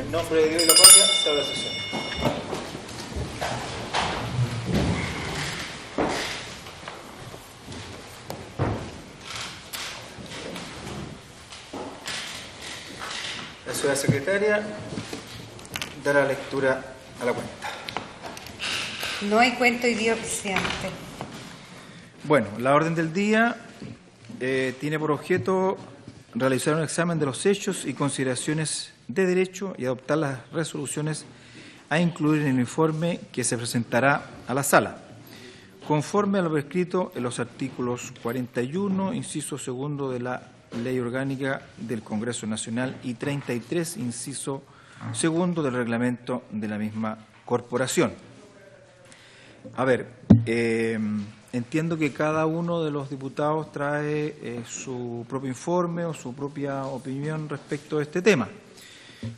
En nombre de Dios y la patria, se abre la sesión. La señora secretaria dará lectura a la cuenta. No hay cuenta hoy día, presidente. Bueno, la orden del día tiene por objeto realizar un examen de los hechos y consideraciones de derecho y adoptar las resoluciones a incluir en el informe que se presentará a la sala, conforme a lo prescrito en los artículos 41, inciso segundo de la Ley Orgánica del Congreso Nacional y 33, inciso segundo del reglamento de la misma corporación. A ver, entiendo que cada uno de los diputados trae su propio informe o su propia opinión respecto a este tema.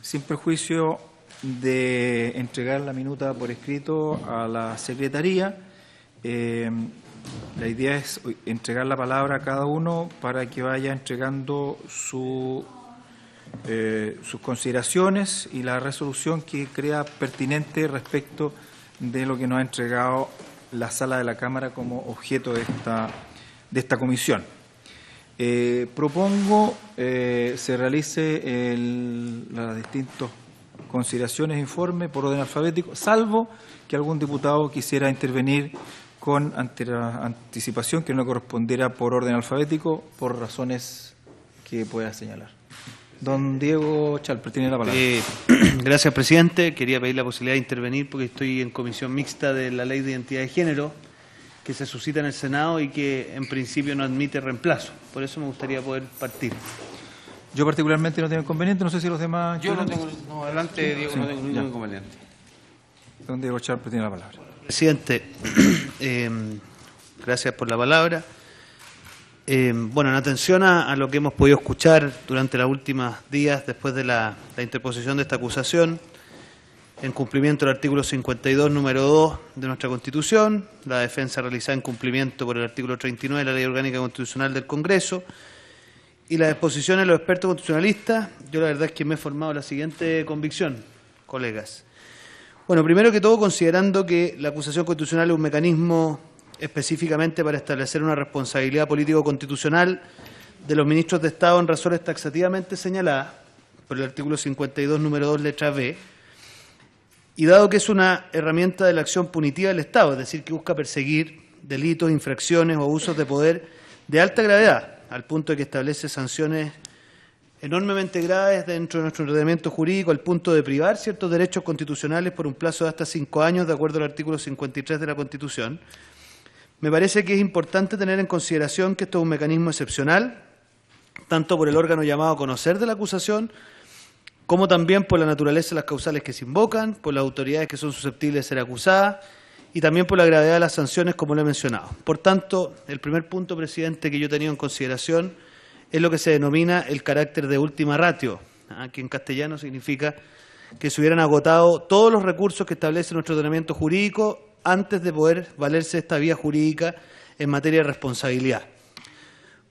Sin perjuicio de entregar la minuta por escrito a la Secretaría, la idea es entregar la palabra a cada uno para que vaya entregando sus consideraciones y la resolución que crea pertinente respecto de lo que nos ha entregado la sala de la Cámara como objeto de esta comisión. Propongo se realice las distintas consideraciones e informes por orden alfabético, salvo que algún diputado quisiera intervenir con anticipación que no correspondiera por orden alfabético por razones que pueda señalar. Don Diego Chalper tiene la palabra. Gracias, presidente. Quería pedir la posibilidad de intervenir porque estoy en comisión mixta de la Ley de Identidad de Género que se suscita en el Senado y que en principio no admite reemplazo. Por eso me gustaría poder partir. Yo particularmente no tengo inconveniente, no sé si los demás... Yo no tengo... No, adelante, Diego, sí, no tengo ningún inconveniente. Don Diego Chalper tiene la palabra. Presidente, gracias por la palabra. Bueno, en atención a lo que hemos podido escuchar durante los últimos días después de la interposición de esta acusación, en cumplimiento del artículo 52, número 2 de nuestra Constitución, la defensa realizada en cumplimiento por el artículo 39 de la Ley Orgánica Constitucional del Congreso y las exposiciones de los expertos constitucionalistas, yo la verdad es que me he formado la siguiente convicción, colegas. Bueno, primero que todo, considerando que la acusación constitucional es un mecanismo específicamente para establecer una responsabilidad político-constitucional de los ministros de Estado en razones taxativamente señaladas por el artículo 52, número 2, letra B, y dado que es una herramienta de la acción punitiva del Estado, es decir, que busca perseguir delitos, infracciones o abusos de poder de alta gravedad, al punto de que establece sanciones enormemente graves dentro de nuestro ordenamiento jurídico, al punto de privar ciertos derechos constitucionales por un plazo de hasta 5 años, de acuerdo al artículo 53 de la Constitución, me parece que es importante tener en consideración que esto es un mecanismo excepcional, tanto por el órgano llamado a conocer de la acusación, como también por la naturaleza de las causales que se invocan, por las autoridades que son susceptibles de ser acusadas y también por la gravedad de las sanciones, como lo he mencionado. Por tanto, el primer punto, presidente, que yo he tenido en consideración es lo que se denomina el carácter de última ratio, que en castellano significa que se hubieran agotado todos los recursos que establece nuestro ordenamiento jurídico antes de poder valerse esta vía jurídica en materia de responsabilidad.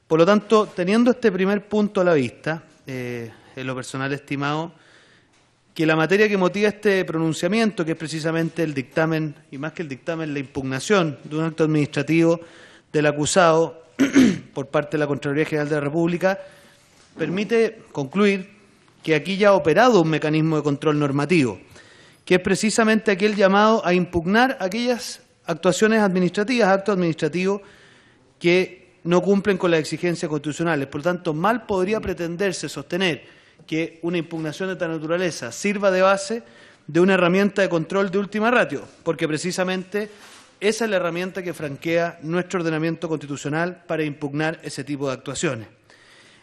Por lo tanto, teniendo este primer punto a la vista, en lo personal estimado, que la materia que motiva este pronunciamiento, que es precisamente el dictamen, y más que el dictamen, la impugnación de un acto administrativo del acusado por parte de la Contraloría General de la República, permite concluir que aquí ya ha operado un mecanismo de control normativo, que es precisamente aquel llamado a impugnar aquellas actuaciones administrativas, actos administrativos que no cumplen con las exigencias constitucionales. Por lo tanto, mal podría pretenderse sostener que una impugnación de tal naturaleza sirva de base de una herramienta de control de última ratio, porque precisamente esa es la herramienta que franquea nuestro ordenamiento constitucional para impugnar ese tipo de actuaciones.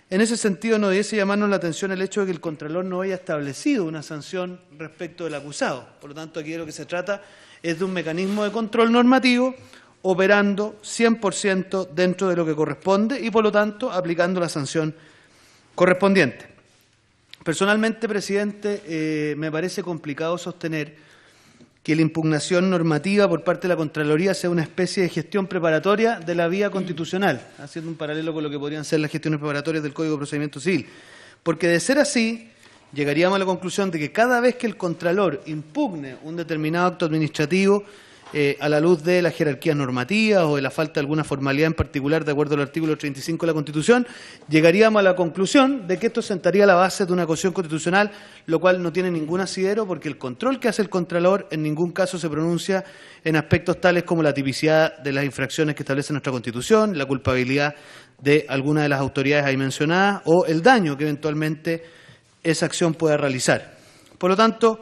En ese sentido, no debiese llamarnos la atención el hecho de que el Contralor no haya establecido una sanción respecto del acusado. Por lo tanto, aquí de lo que se trata es de un mecanismo de control normativo operando 100% dentro de lo que corresponde y, por lo tanto, aplicando la sanción correspondiente. Personalmente, presidente, me parece complicado sostener que la impugnación normativa por parte de la Contraloría sea una especie de gestión preparatoria de la vía constitucional, haciendo un paralelo con lo que podrían ser las gestiones preparatorias del Código de Procedimiento Civil. Porque de ser así, llegaríamos a la conclusión de que cada vez que el Contralor impugne un determinado acto administrativo, a la luz de las jerarquías normativas o de la falta de alguna formalidad en particular de acuerdo al artículo 35 de la Constitución, llegaríamos a la conclusión de que esto sentaría la base de una acusación constitucional, lo cual no tiene ningún asidero porque el control que hace el Contralor en ningún caso se pronuncia en aspectos tales como la tipicidad de las infracciones que establece nuestra Constitución, la culpabilidad de alguna de las autoridades ahí mencionadas o el daño que eventualmente esa acción pueda realizar. Por lo tanto,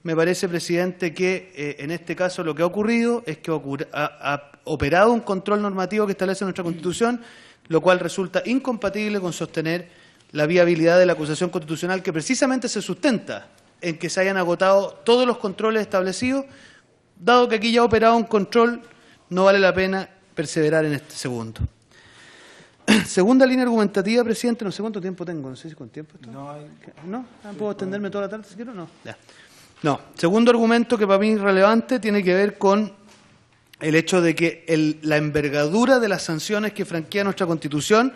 me parece, presidente, que en este caso lo que ha ocurrido es que ha operado un control normativo que establece nuestra Constitución, lo cual resulta incompatible con sostener la viabilidad de la acusación constitucional que precisamente se sustenta en que se hayan agotado todos los controles establecidos. Dado que aquí ya ha operado un control, no vale la pena perseverar en este segundo. Segunda línea argumentativa, presidente, no sé cuánto tiempo tengo, no sé si con tiempo esto. ¿No? ¿Puedo extenderme toda la tarde si quiero? No. Ya. No. Segundo argumento que para mí es relevante tiene que ver con el hecho de que la envergadura de las sanciones que franquea nuestra Constitución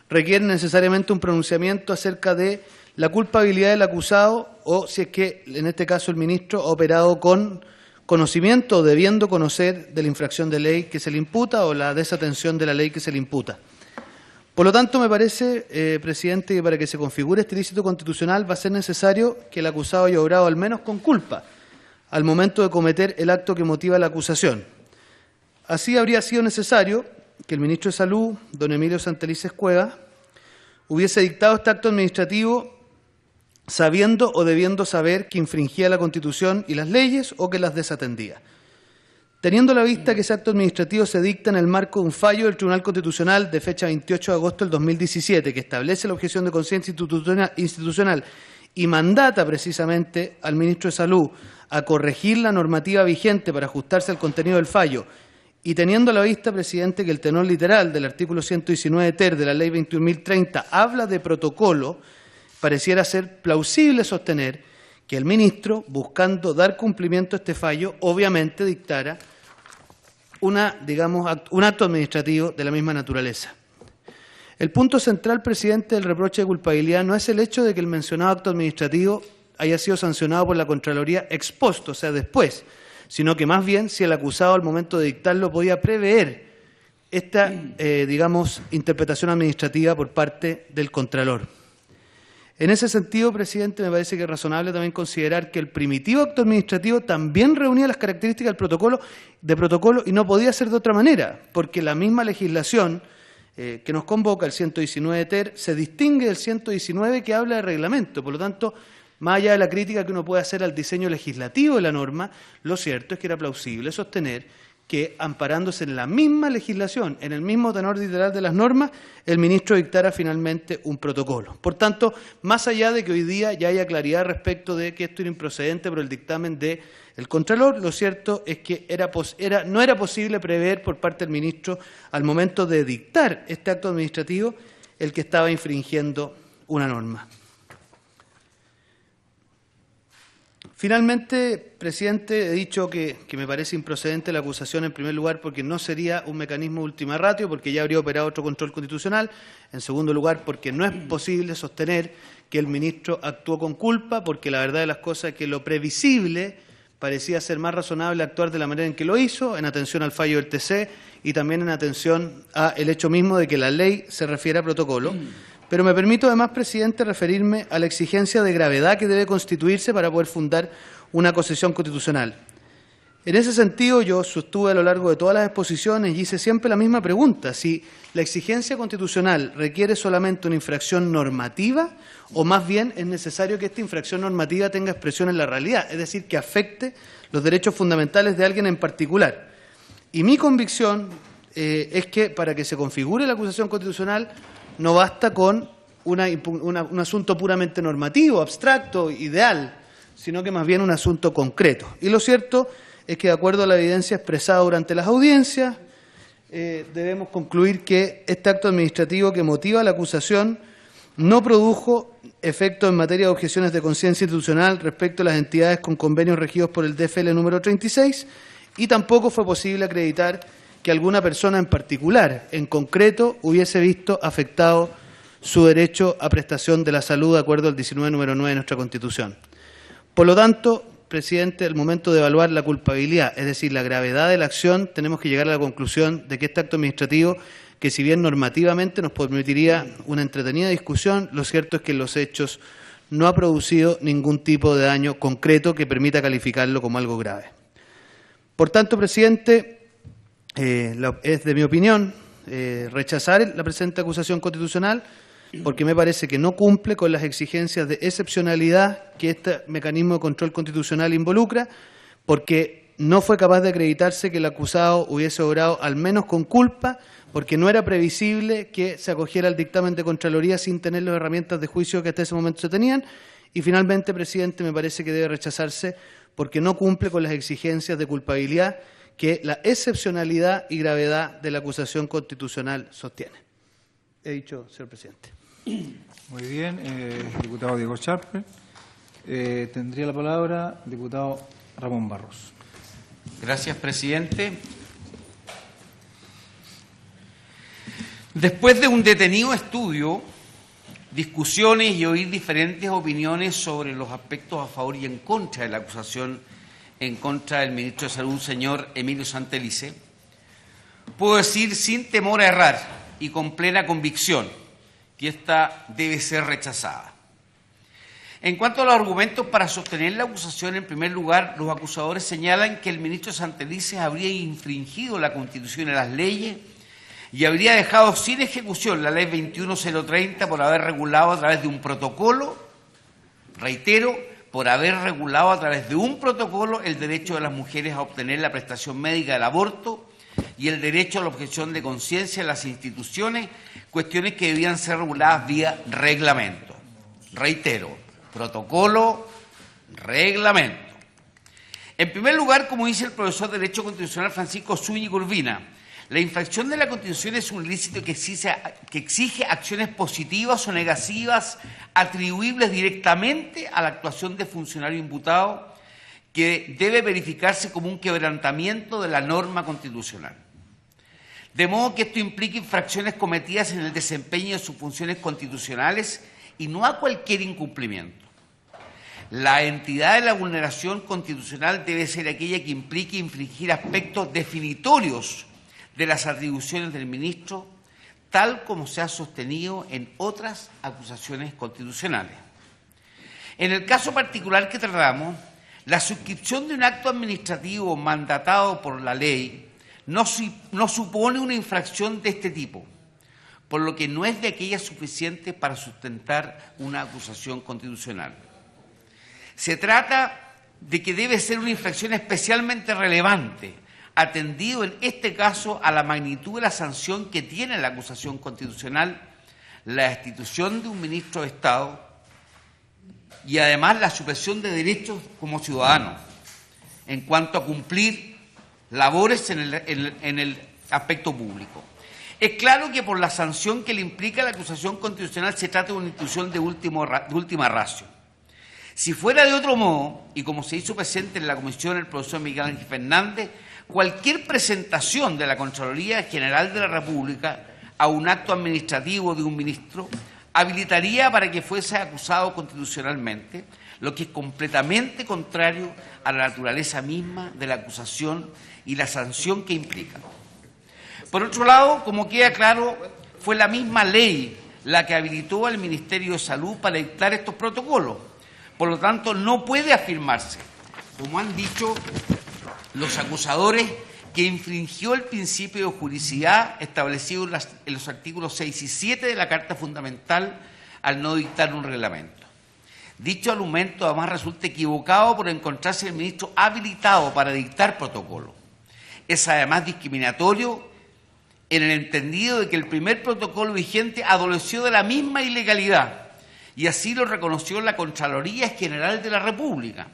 requiere necesariamente un pronunciamiento acerca de la culpabilidad del acusado o si es que, en este caso, el ministro ha operado con conocimiento o debiendo conocer de la infracción de ley que se le imputa o la desatención de la ley que se le imputa. Por lo tanto, me parece, presidente, que para que se configure este ilícito constitucional va a ser necesario que el acusado haya obrado al menos con culpa al momento de cometer el acto que motiva la acusación. Así habría sido necesario que el ministro de Salud, don Emilio Santelices Cueva, hubiese dictado este acto administrativo sabiendo o debiendo saber que infringía la Constitución y las leyes o que las desatendía. Teniendo a la vista que ese acto administrativo se dicta en el marco de un fallo del Tribunal Constitucional de fecha 28 de agosto del 2017, que establece la objeción de conciencia institucional y mandata precisamente al ministro de Salud a corregir la normativa vigente para ajustarse al contenido del fallo, y teniendo a la vista, presidente, que el tenor literal del artículo 119 ter de la Ley 21.030 habla de protocolo, pareciera ser plausible sostener que el ministro, buscando dar cumplimiento a este fallo, obviamente dictara un acto administrativo de la misma naturaleza. El punto central, presidente, del reproche de culpabilidad no es el hecho de que el mencionado acto administrativo haya sido sancionado por la Contraloría ex post, o sea, después, sino que más bien si el acusado al momento de dictarlo podía prever esta, interpretación administrativa por parte del Contralor. En ese sentido, presidente, me parece que es razonable también considerar que el primitivo acto administrativo también reunía las características del protocolo y no podía ser de otra manera, porque la misma legislación que nos convoca, el 119 ter, se distingue del 119 que habla de reglamento. Por lo tanto, más allá de la crítica que uno puede hacer al diseño legislativo de la norma, lo cierto es que era plausible sostener que, amparándose en la misma legislación, en el mismo tenor literal de las normas, el ministro dictara finalmente un protocolo. Por tanto, más allá de que hoy día ya haya claridad respecto de que esto era improcedente por el dictamen del Contralor, lo cierto es que no era posible prever por parte del ministro, al momento de dictar este acto administrativo, el que estaba infringiendo una norma. Finalmente, presidente, he dicho que me parece improcedente la acusación en primer lugar porque no sería un mecanismo de ultima ratio, porque ya habría operado otro control constitucional. En segundo lugar, porque no es posible sostener que el ministro actuó con culpa, porque la verdad de las cosas es que lo previsible parecía ser más razonable actuar de la manera en que lo hizo, en atención al fallo del TC y también en atención al hecho mismo de que la ley se refiere a protocolo. Pero me permito además, presidente, referirme a la exigencia de gravedad que debe constituirse para poder fundar una acusación constitucional. En ese sentido, yo sostuve a lo largo de todas las exposiciones y hice siempre la misma pregunta, si la exigencia constitucional requiere solamente una infracción normativa o más bien es necesario que esta infracción normativa tenga expresión en la realidad, es decir, que afecte los derechos fundamentales de alguien en particular. Y mi convicción es que para que se configure la acusación constitucional no basta con un asunto puramente normativo, abstracto, ideal, sino que más bien un asunto concreto. Y lo cierto es que, de acuerdo a la evidencia expresada durante las audiencias, debemos concluir que este acto administrativo que motiva la acusación no produjo efecto en materia de objeciones de conciencia institucional respecto a las entidades con convenios regidos por el DFL número 36 y tampoco fue posible acreditar que alguna persona en particular, en concreto, hubiese visto afectado su derecho a prestación de la salud de acuerdo al 19, número 9 de nuestra Constitución. Por lo tanto, presidente, al momento de evaluar la culpabilidad, es decir, la gravedad de la acción, tenemos que llegar a la conclusión de que este acto administrativo, que si bien normativamente nos permitiría una entretenida discusión, lo cierto es que en los hechos no ha producido ningún tipo de daño concreto que permita calificarlo como algo grave. Por tanto, presidente, es de mi opinión rechazar la presente acusación constitucional, porque me parece que no cumple con las exigencias de excepcionalidad que este mecanismo de control constitucional involucra, porque no fue capaz de acreditarse que el acusado hubiese obrado al menos con culpa, porque no era previsible que se acogiera al dictamen de Contraloría sin tener las herramientas de juicio que hasta ese momento se tenían, y finalmente, presidente, me parece que debe rechazarse porque no cumple con las exigencias de culpabilidad que la excepcionalidad y gravedad de la acusación constitucional sostiene. He dicho, señor presidente. Muy bien, diputado Diego Scharpe. Tendría la palabra diputado Ramón Barros. Gracias, presidente. Después de un detenido estudio, discusiones y oír diferentes opiniones sobre los aspectos a favor y en contra de la acusación en contra del ministro de Salud, señor Emilio Santelice, puedo decir sin temor a errar y con plena convicción que esta debe ser rechazada. En cuanto a los argumentos para sostener la acusación, en primer lugar, los acusadores señalan que el ministro Santelice habría infringido la Constitución y las leyes y habría dejado sin ejecución la Ley 21.030 por haber regulado a través de un protocolo, reitero, por haber regulado a través de un protocolo el derecho de las mujeres a obtener la prestación médica del aborto y el derecho a la objeción de conciencia en las instituciones, cuestiones que debían ser reguladas vía reglamento. Reitero, protocolo, reglamento. En primer lugar, como dice el profesor de Derecho Constitucional Francisco Zúñiga Urbina, la infracción de la Constitución es un ilícito que exige acciones positivas o negativas atribuibles directamente a la actuación de funcionario imputado, que debe verificarse como un quebrantamiento de la norma constitucional. De modo que esto implica infracciones cometidas en el desempeño de sus funciones constitucionales y no a cualquier incumplimiento. La entidad de la vulneración constitucional debe ser aquella que implique infringir aspectos definitorios de las atribuciones del ministro, tal como se ha sostenido en otras acusaciones constitucionales. En el caso particular que tratamos, la suscripción de un acto administrativo mandatado por la ley no supone una infracción de este tipo, por lo que no es de aquellas suficientes para sustentar una acusación constitucional. Se trata de que debe ser una infracción especialmente relevante, atendido en este caso a la magnitud de la sanción que tiene la acusación constitucional, la destitución de un ministro de Estado y además la supresión de derechos como ciudadanos en cuanto a cumplir labores en el aspecto público. Es claro que por la sanción que le implica la acusación constitucional se trata de una institución de última ratio. Si fuera de otro modo, y como se hizo presente en la comisión el profesor Miguel Ángel Fernández, cualquier presentación de la Contraloría General de la República a un acto administrativo de un ministro habilitaría para que fuese acusado constitucionalmente, lo que es completamente contrario a la naturaleza misma de la acusación y la sanción que implica. Por otro lado, como queda claro, fue la misma ley la que habilitó al Ministerio de Salud para dictar estos protocolos. Por lo tanto, no puede afirmarse, como han dicho los acusadores, que infringió el principio de juridicidad establecido en los artículos 6 y 7 de la Carta Fundamental al no dictar un reglamento. Dicho argumento además resulta equivocado por encontrarse el ministro habilitado para dictar protocolo. Es además discriminatorio en el entendido de que el primer protocolo vigente adoleció de la misma ilegalidad y así lo reconoció la Contraloría General de la República.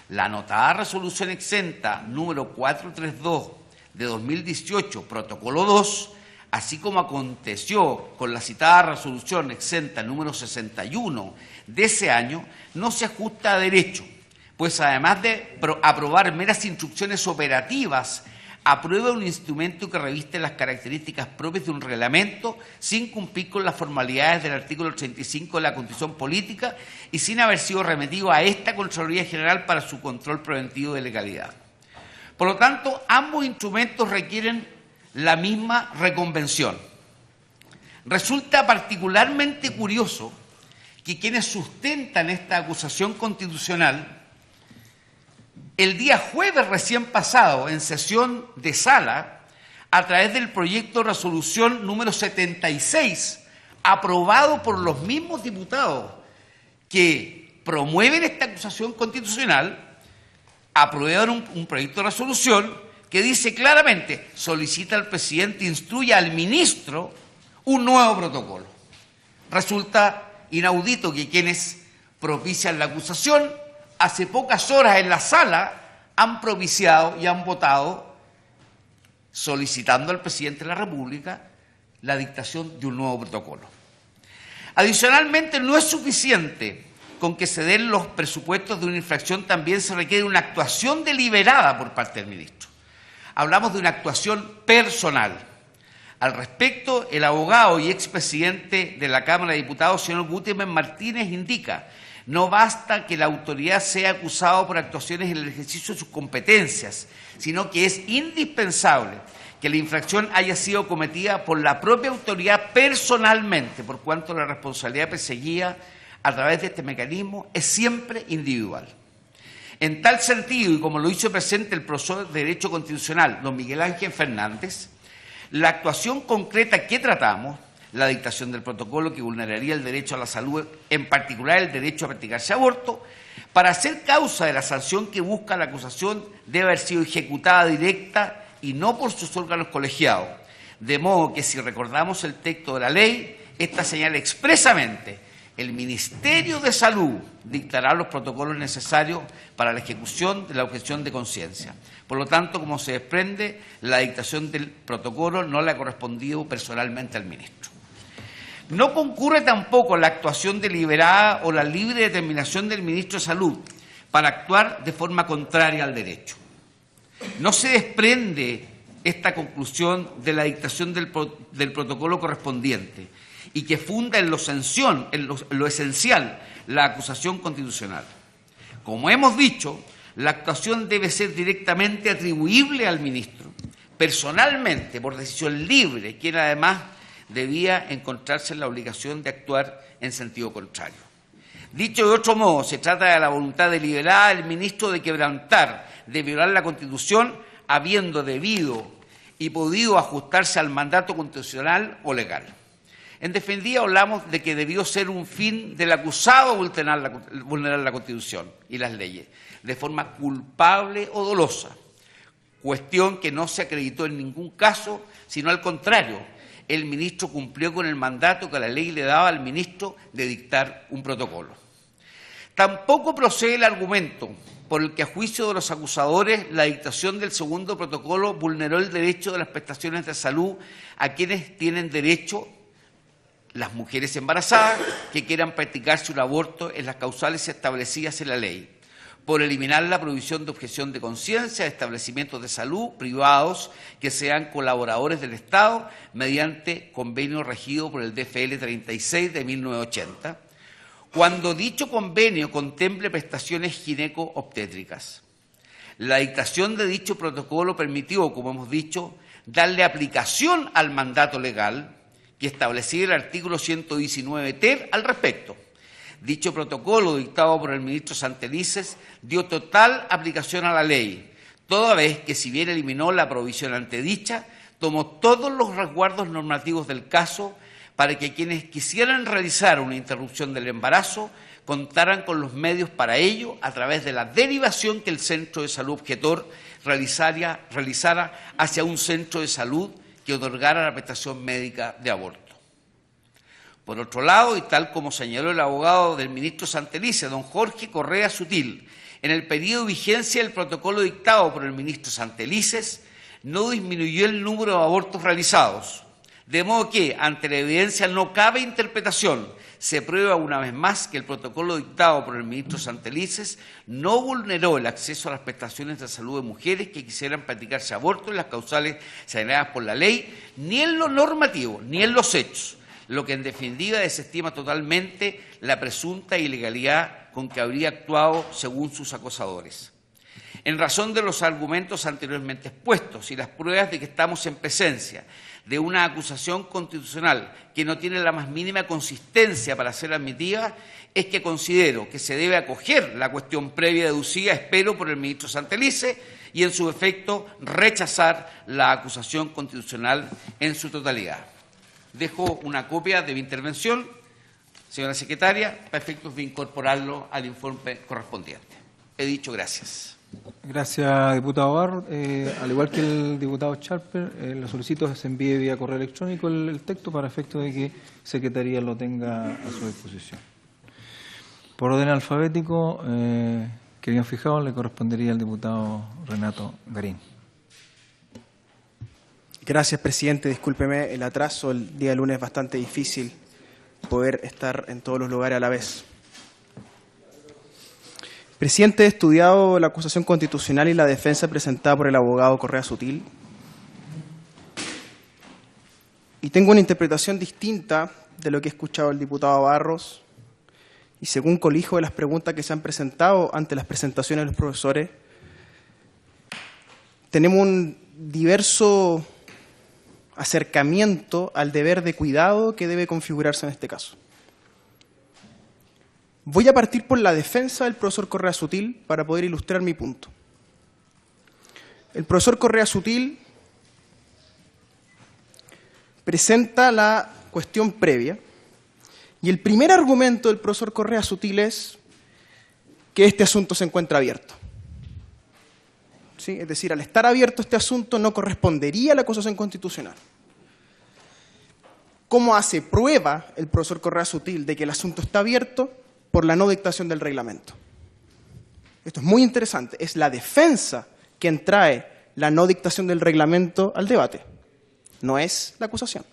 La anotada resolución exenta número 432 de 2018, protocolo 2, así como aconteció con la citada resolución exenta número 61 de ese año, no se ajusta a derecho, pues además de aprobar meras instrucciones operativas aprueba un instrumento que reviste las características propias de un reglamento sin cumplir con las formalidades del artículo 85 de la Constitución Política y sin haber sido remitido a esta Contraloría General para su control preventivo de legalidad. Por lo tanto, ambos instrumentos requieren la misma reconvención. Resulta particularmente curioso que quienes sustentan esta acusación constitucional, el día jueves recién pasado, en sesión de sala, a través del proyecto de resolución número 76, aprobado por los mismos diputados que promueven esta acusación constitucional, aprueban un proyecto de resolución que dice claramente, solicita al presidente, instruya al ministro un nuevo protocolo. Resulta inaudito que quienes propician la acusación, hace pocas horas en la sala, han propiciado y han votado solicitando al presidente de la República la dictación de un nuevo protocolo. Adicionalmente, no es suficiente con que se den los presupuestos de una infracción, también se requiere una actuación deliberada por parte del ministro. Hablamos de una actuación personal. Al respecto, el abogado y expresidente de la Cámara de Diputados, señor Gutiérrez Martínez, indica: no basta que la autoridad sea acusada por actuaciones en el ejercicio de sus competencias, sino que es indispensable que la infracción haya sido cometida por la propia autoridad personalmente, por cuanto la responsabilidad perseguida a través de este mecanismo es siempre individual. En tal sentido, y como lo hizo presente el profesor de Derecho Constitucional, don Miguel Ángel Fernández, la actuación concreta que tratamos, la dictación del protocolo que vulneraría el derecho a la salud, en particular el derecho a practicarse aborto, para hacer causa de la sanción que busca la acusación, debe haber sido ejecutada directa y no por sus órganos colegiados. De modo que, si recordamos el texto de la ley, esta señala expresamente: el Ministerio de Salud dictará los protocolos necesarios para la ejecución de la objeción de conciencia. Por lo tanto, como se desprende, la dictación del protocolo no le ha correspondido personalmente al ministro. No concurre tampoco la actuación deliberada o la libre determinación del ministro de Salud para actuar de forma contraria al derecho. No se desprende esta conclusión de la dictación del protocolo correspondiente y que funda en lo esencial la acusación constitucional. Como hemos dicho, la actuación debe ser directamente atribuible al ministro, personalmente, por decisión libre, quien además debía encontrarse en la obligación de actuar en sentido contrario. Dicho de otro modo, se trata de la voluntad deliberada del ministro de quebrantar, de violar la Constitución, habiendo debido y podido ajustarse al mandato constitucional o legal. En defendido hablamos de que debió ser un fin del acusado vulnerar la Constitución y las leyes, de forma culpable o dolosa, cuestión que no se acreditó en ningún caso, sino al contrario, el ministro cumplió con el mandato que la ley le daba al ministro de dictar un protocolo. Tampoco procede el argumento por el que, a juicio de los acusadores, la dictación del segundo protocolo vulneró el derecho de las prestaciones de salud a quienes tienen derecho, las mujeres embarazadas que quieran practicarse un aborto en las causales establecidas en la ley, por eliminar la prohibición de objeción de conciencia de establecimientos de salud privados que sean colaboradores del Estado mediante convenio regido por el DFL 36 de 1980, cuando dicho convenio contemple prestaciones gineco-obstétricas. La dictación de dicho protocolo permitió, como hemos dicho, darle aplicación al mandato legal que establecía el artículo 119 ter al respecto. Dicho protocolo, dictado por el ministro Santelices, dio total aplicación a la ley, toda vez que, si bien eliminó la provisión antedicha, tomó todos los resguardos normativos del caso para que quienes quisieran realizar una interrupción del embarazo contaran con los medios para ello a través de la derivación que el centro de salud objetor realizara hacia un centro de salud que otorgara la prestación médica de aborto. Por otro lado, y tal como señaló el abogado del ministro Santelices, don Jorge Correa Sutil, en el periodo de vigencia del protocolo dictado por el ministro Santelices, no disminuyó el número de abortos realizados. De modo que, ante la evidencia no cabe interpretación, se prueba una vez más que el protocolo dictado por el ministro Santelices no vulneró el acceso a las prestaciones de salud de mujeres que quisieran practicarse aborto en las causales señaladas por la ley, ni en lo normativo, ni en los hechos, lo que en definitiva desestima totalmente la presunta ilegalidad con que habría actuado según sus acosadores. En razón de los argumentos anteriormente expuestos y las pruebas de que estamos en presencia de una acusación constitucional que no tiene la más mínima consistencia para ser admitida, es que considero que se debe acoger la cuestión previa deducida, espero, por el ministro Santelices, y en su efecto rechazar la acusación constitucional en su totalidad. Dejo una copia de mi intervención, señora secretaria, para efectos de incorporarlo al informe correspondiente. He dicho gracias. Gracias, diputado Barro. Al igual que el diputado Scharper, le solicito que se envíe vía correo electrónico el texto para efecto de que Secretaría lo tenga a su disposición. Por orden alfabético, que habían fijado, le correspondería al diputado Renato Garín. Gracias, presidente. Discúlpeme el atraso. El día lunes es bastante difícil poder estar en todos los lugares a la vez. Presidente, he estudiado la acusación constitucional y la defensa presentada por el abogado Correa Sutil y tengo una interpretación distinta de lo que he escuchado del diputado Barros y según colijo de las preguntas que se han presentado ante las presentaciones de los profesores, tenemos un diverso acercamiento al deber de cuidado que debe configurarse en este caso. Voy a partir por la defensa del profesor Correa Sutil para poder ilustrar mi punto. El profesor Correa Sutil presenta la cuestión previa y el primer argumento del profesor Correa Sutil es que este asunto se encuentra abierto. ¿Sí? Es decir, al estar abierto este asunto no correspondería a la acusación constitucional. ¿Cómo hace prueba el profesor Correa Sutil de que el asunto está abierto? Por la no dictación del reglamento. Esto es muy interesante. Es la defensa quien trae la no dictación del reglamento al debate. No es la acusación.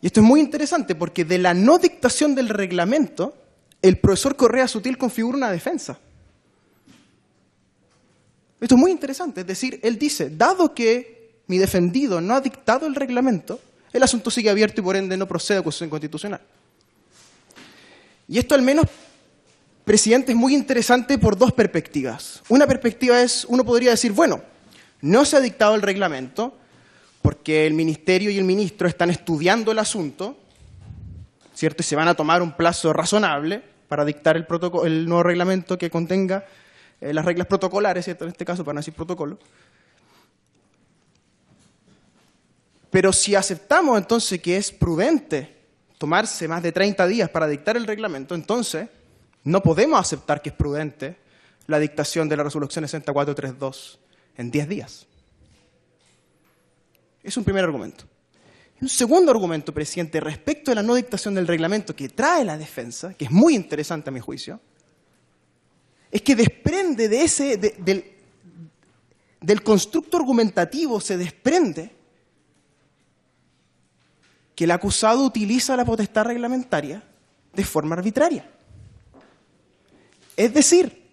Y esto es muy interesante porque de la no dictación del reglamento, el profesor Correa Sutil configura una defensa. Esto es muy interesante. Es decir, él dice, dado que mi defendido no ha dictado el reglamento, el asunto sigue abierto y por ende no procede a acusación constitucional. Y esto al menos, presidente, es muy interesante por dos perspectivas. Una perspectiva es, uno podría decir, bueno, no se ha dictado el reglamento porque el ministerio y el ministro están estudiando el asunto, ¿cierto? Y se van a tomar un plazo razonable para dictar el nuevo reglamento que contenga las reglas protocolares, ¿cierto? En este caso, para no decir protocolo. Pero si aceptamos entonces que es prudente tomarse más de 30 días para dictar el reglamento, entonces no podemos aceptar que es prudente la dictación de la resolución 6432 en 10 días. Es un primer argumento. Un segundo argumento, presidente, respecto a la no dictación del reglamento que trae la defensa, que es muy interesante a mi juicio, es que desprende de del constructo argumentativo, se desprende que el acusado utiliza la potestad reglamentaria de forma arbitraria. Es decir,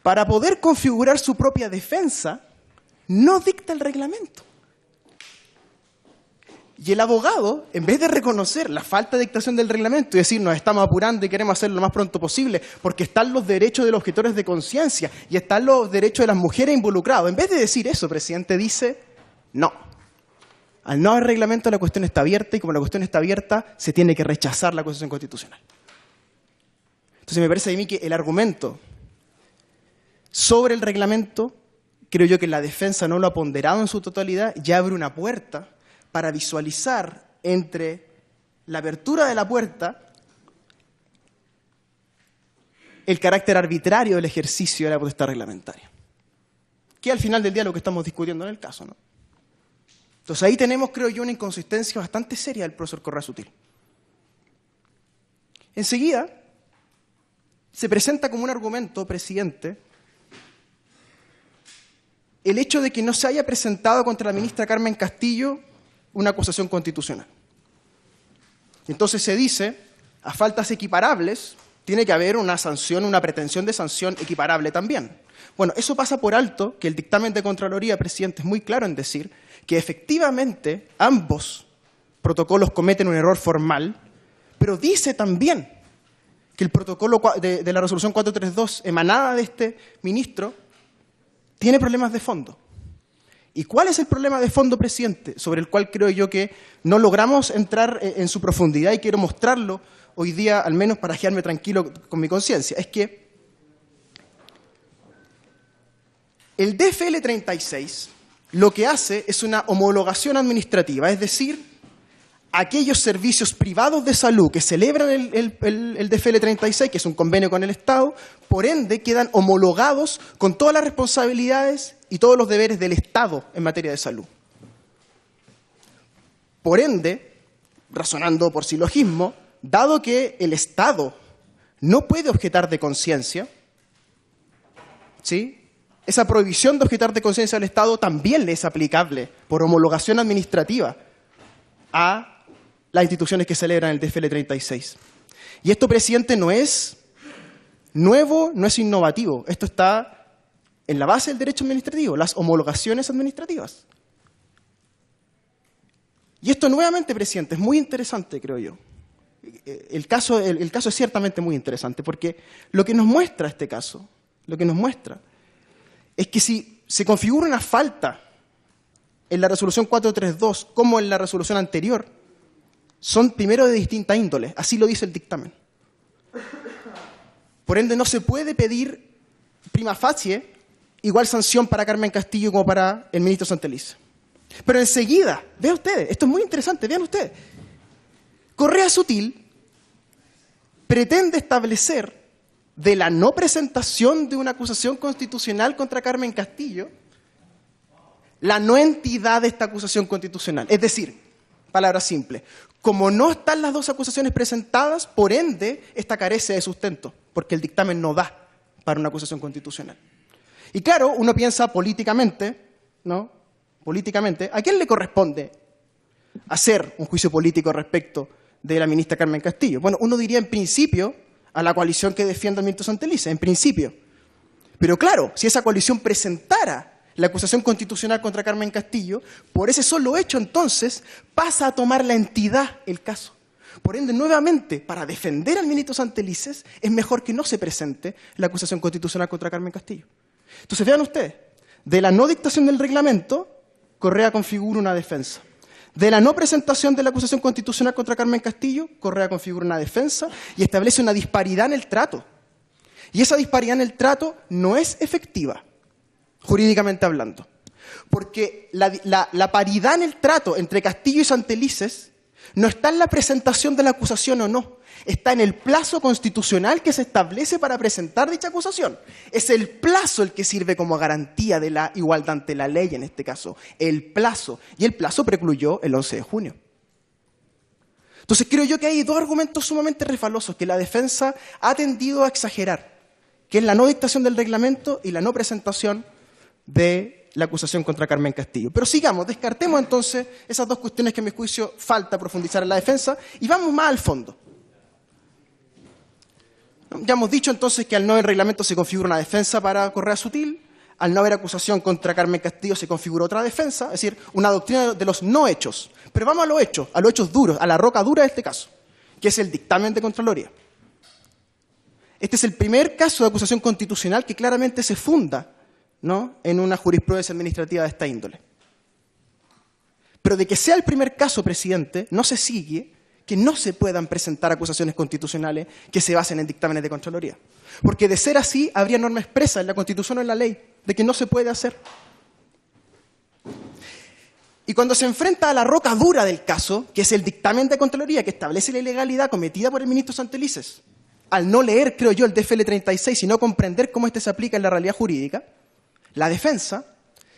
para poder configurar su propia defensa, no dicta el reglamento. Y el abogado, en vez de reconocer la falta de dictación del reglamento y decir nos estamos apurando y queremos hacerlo lo más pronto posible porque están los derechos de los objetores de conciencia y están los derechos de las mujeres involucrados, en vez de decir eso, presidente, dice no. Al no haber reglamento la cuestión está abierta y como la cuestión está abierta se tiene que rechazar la acusación constitucional. Entonces me parece a mí que el argumento sobre el reglamento, creo yo que la defensa no lo ha ponderado en su totalidad, ya abre una puerta para visualizar entre la apertura de la puerta el carácter arbitrario del ejercicio de la potestad reglamentaria. Que al final del día es lo que estamos discutiendo en el caso, ¿no? Entonces ahí tenemos, creo yo, una inconsistencia bastante seria del profesor Correa Sutil. Enseguida, se presenta como un argumento, presidente, el hecho de que no se haya presentado contra la ministra Carmen Castillo una acusación constitucional. Entonces se dice, a faltas equiparables, tiene que haber una sanción, una pretensión de sanción equiparable también. Bueno, eso pasa por alto, que el dictamen de Contraloría, presidente, es muy claro en decir que efectivamente ambos protocolos cometen un error formal, pero dice también que el protocolo de la resolución 432 emanada de este ministro tiene problemas de fondo. ¿Y cuál es el problema de fondo, presidente? Sobre el cual creo yo que no logramos entrar en su profundidad y quiero mostrarlo hoy día, al menos para quedarme tranquilo con mi conciencia. Es que el DFL 36 lo que hace es una homologación administrativa, es decir, aquellos servicios privados de salud que celebran el DFL 36, que es un convenio con el Estado, por ende quedan homologados con todas las responsabilidades y todos los deberes del Estado en materia de salud. Por ende, razonando por silogismo, dado que el Estado no puede objetar de conciencia, ¿sí?, esa prohibición de objetar de conciencia al Estado también le es aplicable por homologación administrativa a las instituciones que celebran el DFL 36. Y esto, presidente, no es nuevo, no es innovativo. Esto está en la base del derecho administrativo, las homologaciones administrativas. Y esto nuevamente, presidente, es muy interesante, creo yo. El caso es ciertamente muy interesante, porque lo que nos muestra este caso, es que si se configura una falta en la resolución 432 como en la resolución anterior, son primero de distinta índole, así lo dice el dictamen. Por ende, no se puede pedir prima facie igual sanción para Carmen Castillo como para el ministro Santelices. Pero enseguida, vean ustedes, esto es muy interesante, vean ustedes, Correa Sutil pretende establecer de la no presentación de una acusación constitucional contra Carmen Castillo la no entidad de esta acusación constitucional. Es decir, palabras simples, como no están las dos acusaciones presentadas, por ende, esta carece de sustento, porque el dictamen no da para una acusación constitucional. Y claro, uno piensa políticamente, ¿no? Políticamente, ¿a quién le corresponde hacer un juicio político respecto de la ministra Carmen Castillo? Bueno, uno diría en principio a la coalición que defiende al ministro Santelices, en principio. Pero claro, si esa coalición presentara la acusación constitucional contra Carmen Castillo, por ese solo hecho entonces pasa a tomar la entidad el caso. Por ende, nuevamente, para defender al ministro Santelices, es mejor que no se presente la acusación constitucional contra Carmen Castillo. Entonces, vean ustedes, de la no dictación del reglamento, Correa configura una defensa. De la no presentación de la acusación constitucional contra Carmen Castillo, Correa configura una defensa y establece una disparidad en el trato. Y esa disparidad en el trato no es efectiva, jurídicamente hablando. Porque la paridad en el trato entre Castillo y Santelices no está en la presentación de la acusación o no, está en el plazo constitucional que se establece para presentar dicha acusación. Es el plazo el que sirve como garantía de la igualdad ante la ley, en este caso, el plazo. Y el plazo precluyó el 11 de junio. Entonces creo yo que hay dos argumentos sumamente resbalosos que la defensa ha tendido a exagerar, que es la no dictación del reglamento y la no presentación de la acusación contra Carmen Castillo. Pero sigamos, descartemos entonces esas dos cuestiones que a mi juicio falta profundizar en la defensa y vamos más al fondo. Ya hemos dicho entonces que al no haber reglamento se configura una defensa para Correa Sutil, al no haber acusación contra Carmen Castillo se configura otra defensa, es decir, una doctrina de los no hechos. Pero vamos a los hechos duros, a la roca dura de este caso, que es el dictamen de Contraloría. Este es el primer caso de acusación constitucional que claramente se funda, ¿no?, en una jurisprudencia administrativa de esta índole. Pero de que sea el primer caso, presidente, no se sigue que no se puedan presentar acusaciones constitucionales que se basen en dictámenes de Contraloría. Porque de ser así, habría norma expresa en la Constitución o en la ley de que no se puede hacer. Y cuando se enfrenta a la roca dura del caso, que es el dictamen de Contraloría que establece la ilegalidad cometida por el ministro Santelices, al no leer, creo yo, el DFL 36 y no comprender cómo este se aplica en la realidad jurídica, la defensa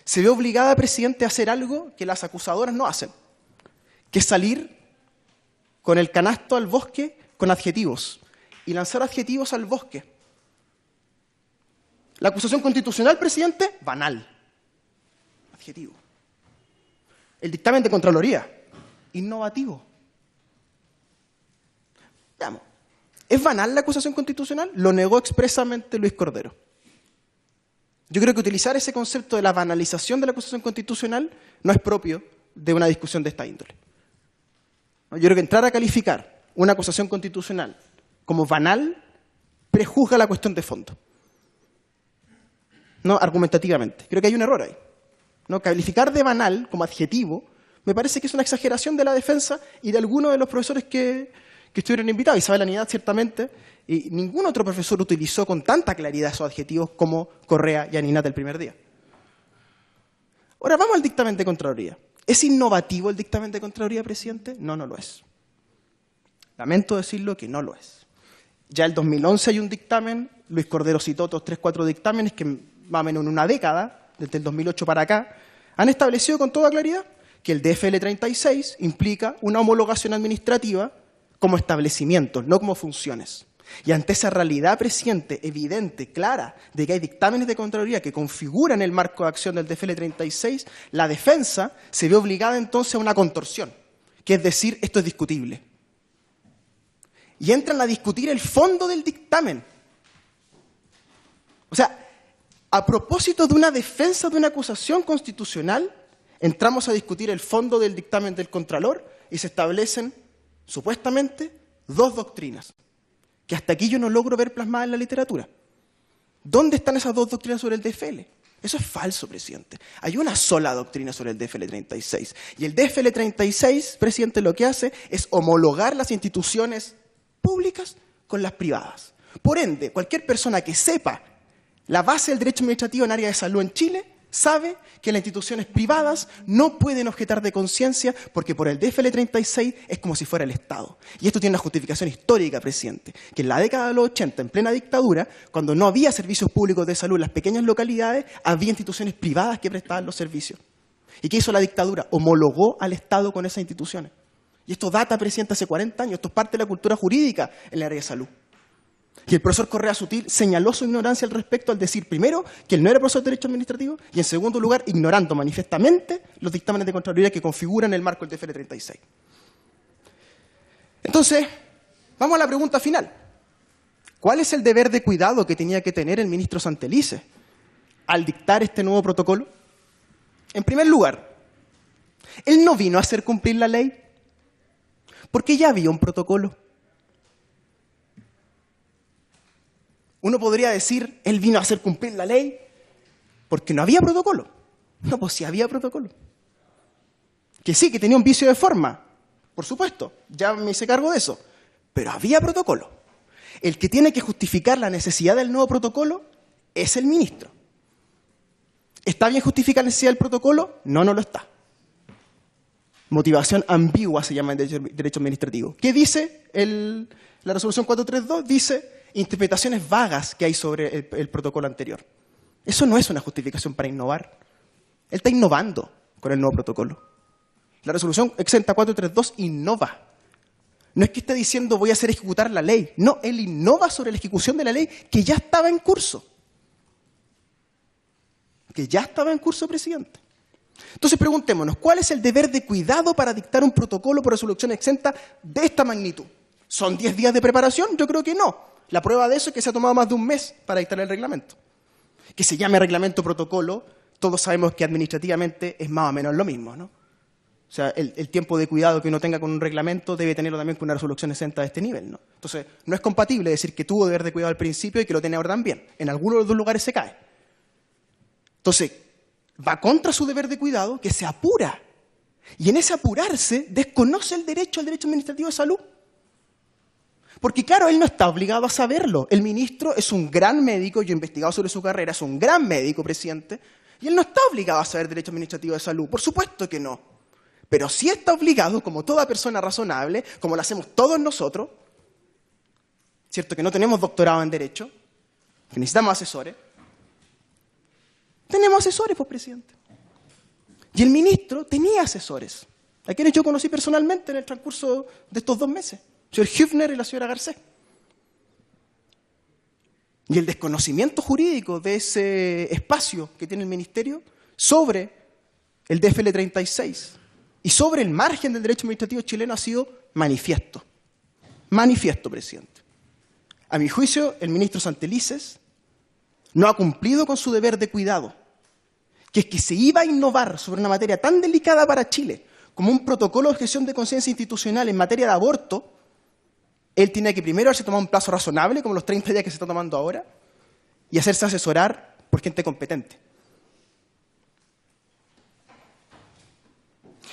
se ve obligada, presidente, a hacer algo que las acusadoras no hacen, que es salir con el canasto al bosque con adjetivos y lanzar adjetivos al bosque. La acusación constitucional, presidente, banal. Adjetivo. El dictamen de Contraloría, innovativo. Veamos. ¿Es banal la acusación constitucional? Lo negó expresamente Luis Cordero. Yo creo que utilizar ese concepto de la banalización de la acusación constitucional no es propio de una discusión de esta índole. Yo creo que entrar a calificar una acusación constitucional como banal prejuzga la cuestión de fondo. No, argumentativamente. Creo que hay un error ahí. ¿No? Calificar de banal como adjetivo me parece que es una exageración de la defensa y de algunos de los profesores que estuvieron invitados. Isabel Anidad, ciertamente, y ningún otro profesor utilizó con tanta claridad esos adjetivos como Correa y Aninat el primer día. Ahora, vamos al dictamen de Contraloría. ¿Es innovativo el dictamen de Contraloría, presidente? No, no lo es. Lamento decirlo que no lo es. Ya el 2011 hay un dictamen, Luis Cordero citó otros 3 o 4 dictámenes que más o menos en una década, desde el 2008 para acá, han establecido con toda claridad que el DFL 36 implica una homologación administrativa como establecimiento, no como funciones. Y ante esa realidad, presidente, evidente, clara, de que hay dictámenes de Contraloría que configuran el marco de acción del DFL 36, la defensa se ve obligada entonces a una contorsión, que es decir, esto es discutible. Y entran a discutir el fondo del dictamen. O sea, a propósito de una defensa de una acusación constitucional, entramos a discutir el fondo del dictamen del Contralor y se establecen, supuestamente, 2 doctrinas, que hasta aquí yo no logro ver plasmadas en la literatura. ¿Dónde están esas 2 doctrinas sobre el DFL? Eso es falso, presidente. Hay una sola doctrina sobre el DFL 36. Y el DFL 36, presidente, lo que hace es homologar las instituciones públicas con las privadas. Por ende, cualquier persona que sepa la base del derecho administrativo en área de salud en Chile sabe que las instituciones privadas no pueden objetar de conciencia porque por el DFL 36 es como si fuera el Estado. Y esto tiene una justificación histórica, presidente, que en la década de los 80, en plena dictadura, cuando no había servicios públicos de salud en las pequeñas localidades, había instituciones privadas que prestaban los servicios. ¿Y qué hizo la dictadura? Homologó al Estado con esas instituciones. Y esto data, presidente, hace 40 años. Esto es parte de la cultura jurídica en el área de salud. Y el profesor Correa Sutil señaló su ignorancia al respecto al decir, primero, que él no era profesor de Derecho Administrativo, y en segundo lugar, ignorando manifiestamente los dictámenes de Contraloría que configuran el marco del DFL 36. Entonces, vamos a la pregunta final. ¿Cuál es el deber de cuidado que tenía que tener el ministro Santelices al dictar este nuevo protocolo? En primer lugar, él no vino a hacer cumplir la ley, porque ya había un protocolo. Uno podría decir, él vino a hacer cumplir la ley porque no había protocolo. No, pues sí había protocolo. Que sí, que tenía un vicio de forma, por supuesto, ya me hice cargo de eso, pero había protocolo. El que tiene que justificar la necesidad del nuevo protocolo es el ministro. ¿Está bien justificar la necesidad del protocolo? No, no lo está. Motivación ambigua se llama en derecho administrativo. ¿Qué dice la resolución 432? Dice interpretaciones vagas que hay sobre el protocolo anterior. Eso no es una justificación para innovar. Él está innovando con el nuevo protocolo. La resolución exenta 432 innova. No es que esté diciendo voy a hacer ejecutar la ley. No, él innova sobre la ejecución de la ley que ya estaba en curso. Que ya estaba en curso, presidente. Entonces preguntémonos, ¿cuál es el deber de cuidado para dictar un protocolo por resolución exenta de esta magnitud? ¿Son 10 días de preparación? Yo creo que no. La prueba de eso es que se ha tomado más de un mes para dictar el reglamento. Que se llame reglamento protocolo, todos sabemos que administrativamente es más o menos lo mismo, ¿no? O sea, el tiempo de cuidado que uno tenga con un reglamento debe tenerlo también con una resolución exenta de este nivel, ¿no? Entonces, no es compatible decir que tuvo deber de cuidado al principio y que lo tiene ahora también. En algunos de los 2 lugares se cae. Entonces, va contra su deber de cuidado, que se apura. Y en ese apurarse, desconoce el derecho al derecho administrativo de salud. Porque claro, él no está obligado a saberlo. El ministro es un gran médico, yo he investigado sobre su carrera, es un gran médico, presidente, y él no está obligado a saber derecho administrativo de salud, por supuesto que no. Pero sí está obligado, como toda persona razonable, como lo hacemos todos nosotros, ¿cierto? Que no tenemos doctorado en derecho, que necesitamos asesores. Tenemos asesores, pues, presidente. Y el ministro tenía asesores, a quienes yo conocí personalmente en el transcurso de estos 2 meses. El señor Hübner y la señora Garcés. Y el desconocimiento jurídico de ese espacio que tiene el ministerio sobre el DFL 36. Y sobre el margen del derecho administrativo chileno ha sido manifiesto. Manifiesto, presidente. A mi juicio, el ministro Santelices no ha cumplido con su deber de cuidado, que es que se iba a innovar sobre una materia tan delicada para Chile como un protocolo de objeción de conciencia institucional en materia de aborto. Él tiene que primero haberse tomado un plazo razonable, como los 30 días que se está tomando ahora, y hacerse asesorar por gente competente.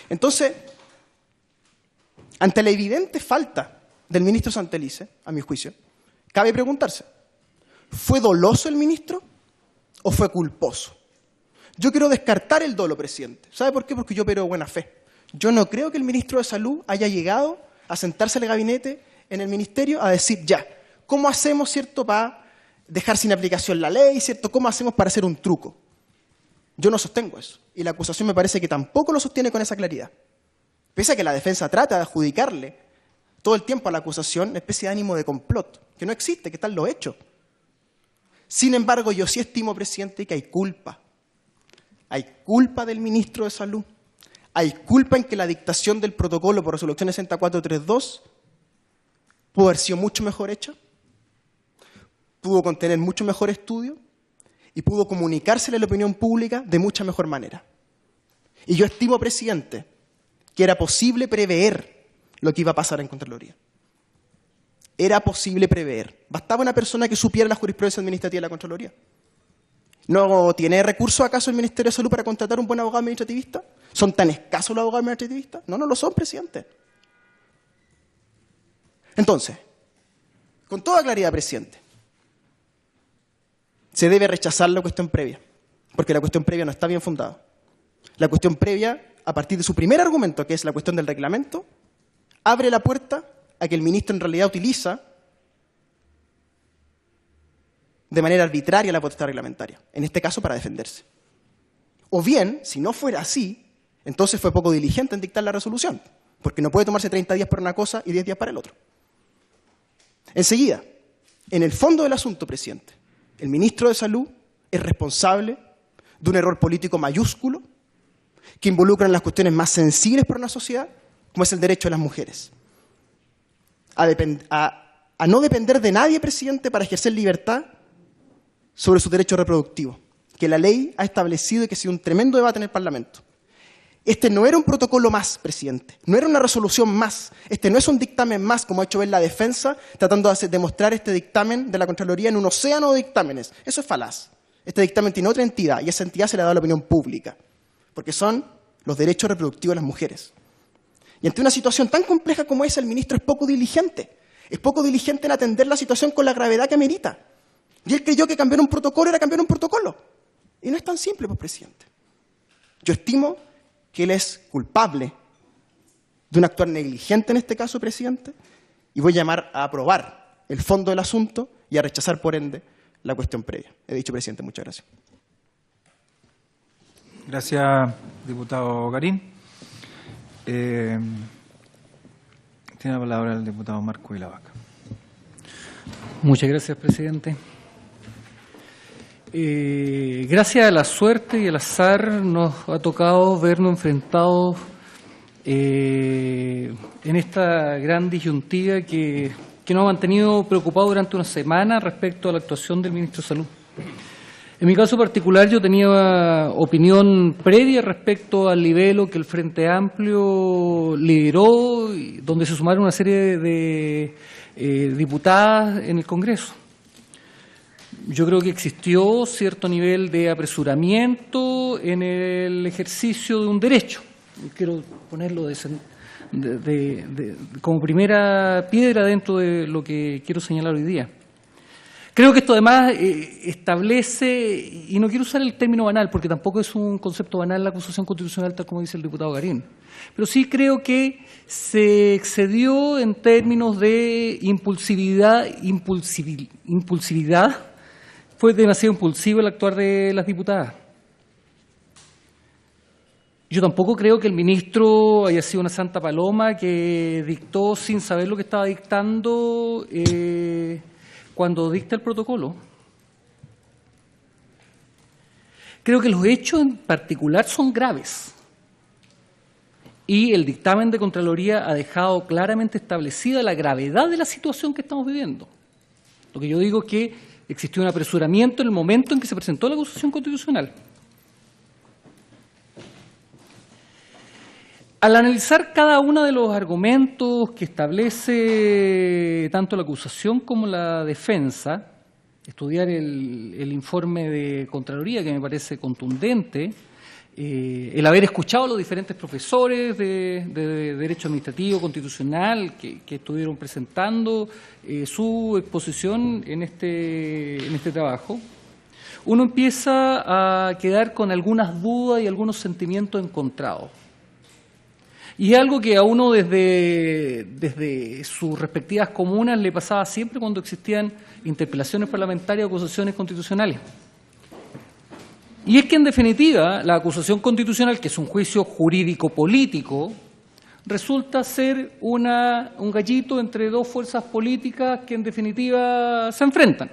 Entonces, ante la evidente falta del ministro Santelices, a mi juicio, cabe preguntarse, ¿fue doloso el ministro o fue culposo? Yo quiero descartar el dolo, presidente. ¿Sabe por qué? Porque yo opero de buena fe. Yo no creo que el ministro de Salud haya llegado a sentarse en el gabinete, en el ministerio, a decir ya, ¿cómo hacemos, cierto, para dejar sin aplicación la ley, cierto? ¿Cómo hacemos para hacer un truco? Yo no sostengo eso. Y la acusación me parece que tampoco lo sostiene con esa claridad. Pese a que la defensa trata de adjudicarle todo el tiempo a la acusación una especie de ánimo de complot, que no existe, que están los hechos. Sin embargo, yo sí estimo, presidente, que hay culpa. Hay culpa del ministro de Salud. Hay culpa en que la dictación del protocolo por resolución 6432 pudo haber sido mucho mejor hecha, pudo contener mucho mejor estudio y pudo comunicársele a la opinión pública de mucha mejor manera. Y yo estimo, presidente, que era posible prever lo que iba a pasar en Contraloría. Era posible prever. Bastaba una persona que supiera la jurisprudencia administrativa de la Contraloría. ¿No tiene recursos acaso el Ministerio de Salud para contratar un buen abogado administrativista? ¿Son tan escasos los abogados administrativistas? No, no lo son, presidente. Entonces, con toda claridad, presidente, se debe rechazar la cuestión previa, porque la cuestión previa no está bien fundada. La cuestión previa, a partir de su primer argumento, que es la cuestión del reglamento, abre la puerta a que el ministro en realidad utiliza de manera arbitraria la potestad reglamentaria, en este caso para defenderse. O bien, si no fuera así, entonces fue poco diligente en dictar la resolución, porque no puede tomarse 30 días para una cosa y 10 días para el otro. Enseguida, en el fondo del asunto, presidente, el ministro de Salud es responsable de un error político mayúsculo que involucra en las cuestiones más sensibles para una sociedad, como es el derecho de las mujeres. A no depender de nadie, presidente, para ejercer libertad sobre su derecho reproductivo, que la ley ha establecido y que ha sido un tremendo debate en el Parlamento. Este no era un protocolo más, presidente, no era una resolución más, este no es un dictamen más, como ha hecho ver la defensa, tratando de demostrar este dictamen de la Contraloría en un océano de dictámenes. Eso es falaz. Este dictamen tiene otra entidad, y esa entidad se le ha dado a la opinión pública, porque son los derechos reproductivos de las mujeres. Y ante una situación tan compleja como esa, el ministro es poco diligente. Es poco diligente en atender la situación con la gravedad que amerita. Y él creyó que cambiar un protocolo era cambiar un protocolo. Y no es tan simple, pues, presidente. Yo estimo que él es culpable de un actuar negligente en este caso, presidente, y voy a llamar a aprobar el fondo del asunto y a rechazar, por ende, la cuestión previa. He dicho, presidente, muchas gracias. Gracias, diputado Garín. Tiene la palabra el diputado Marco Vilavaca. Muchas gracias, presidente. Gracias a la suerte y al azar nos ha tocado vernos enfrentados en esta gran disyuntiva que nos ha mantenido preocupados durante una semana respecto a la actuación del ministro de Salud. En mi caso particular, yo tenía opinión previa respecto al libelo que el Frente Amplio lideró, donde se sumaron una serie de diputadas en el Congreso. Yo creo que existió cierto nivel de apresuramiento en el ejercicio de un derecho. Quiero ponerlo como primera piedra dentro de lo que quiero señalar hoy día. Creo que esto además establece, y no quiero usar el término banal, porque tampoco es un concepto banal la acusación constitucional, tal como dice el diputado Garín, pero sí creo que se excedió en términos de impulsividad. Fue demasiado impulsivo el actuar de las diputadas. Yo tampoco creo que el ministro haya sido una santa paloma que dictó sin saber lo que estaba dictando cuando dicta el protocolo. Creo que los hechos en particular son graves. y el dictamen de Contraloría ha dejado claramente establecida la gravedad de la situación que estamos viviendo. Lo que yo digo es que existió un apresuramiento en el momento en que se presentó la acusación constitucional. Al analizar cada uno de los argumentos que establece tanto la acusación como la defensa, estudiar el informe de Contraloría, que me parece contundente, el haber escuchado a los diferentes profesores de Derecho Administrativo Constitucional que estuvieron presentando su exposición en este trabajo, uno empieza a quedar con algunas dudas y algunos sentimientos encontrados. Y es algo que a uno desde sus respectivas comunas le pasaba siempre cuando existían interpelaciones parlamentarias o acusaciones constitucionales. Y es que, en definitiva, la acusación constitucional, que es un juicio jurídico-político, resulta ser un gallito entre dos fuerzas políticas que, en definitiva, se enfrentan.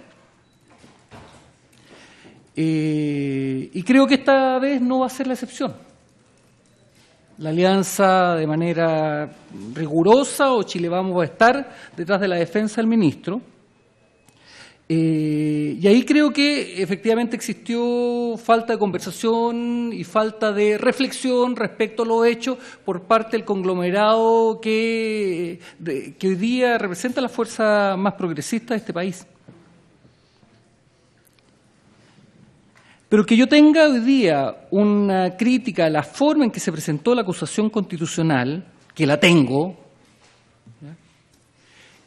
Y creo que esta vez no va a ser la excepción. La alianza, de manera rigurosa, o Chile Vamos va a estar detrás de la defensa del ministro. Y ahí creo que efectivamente existió falta de conversación y falta de reflexión respecto a los hechos por parte del conglomerado que hoy día representa la fuerza más progresista de este país. Pero que yo tenga hoy día una crítica a la forma en que se presentó la acusación constitucional, que la tengo,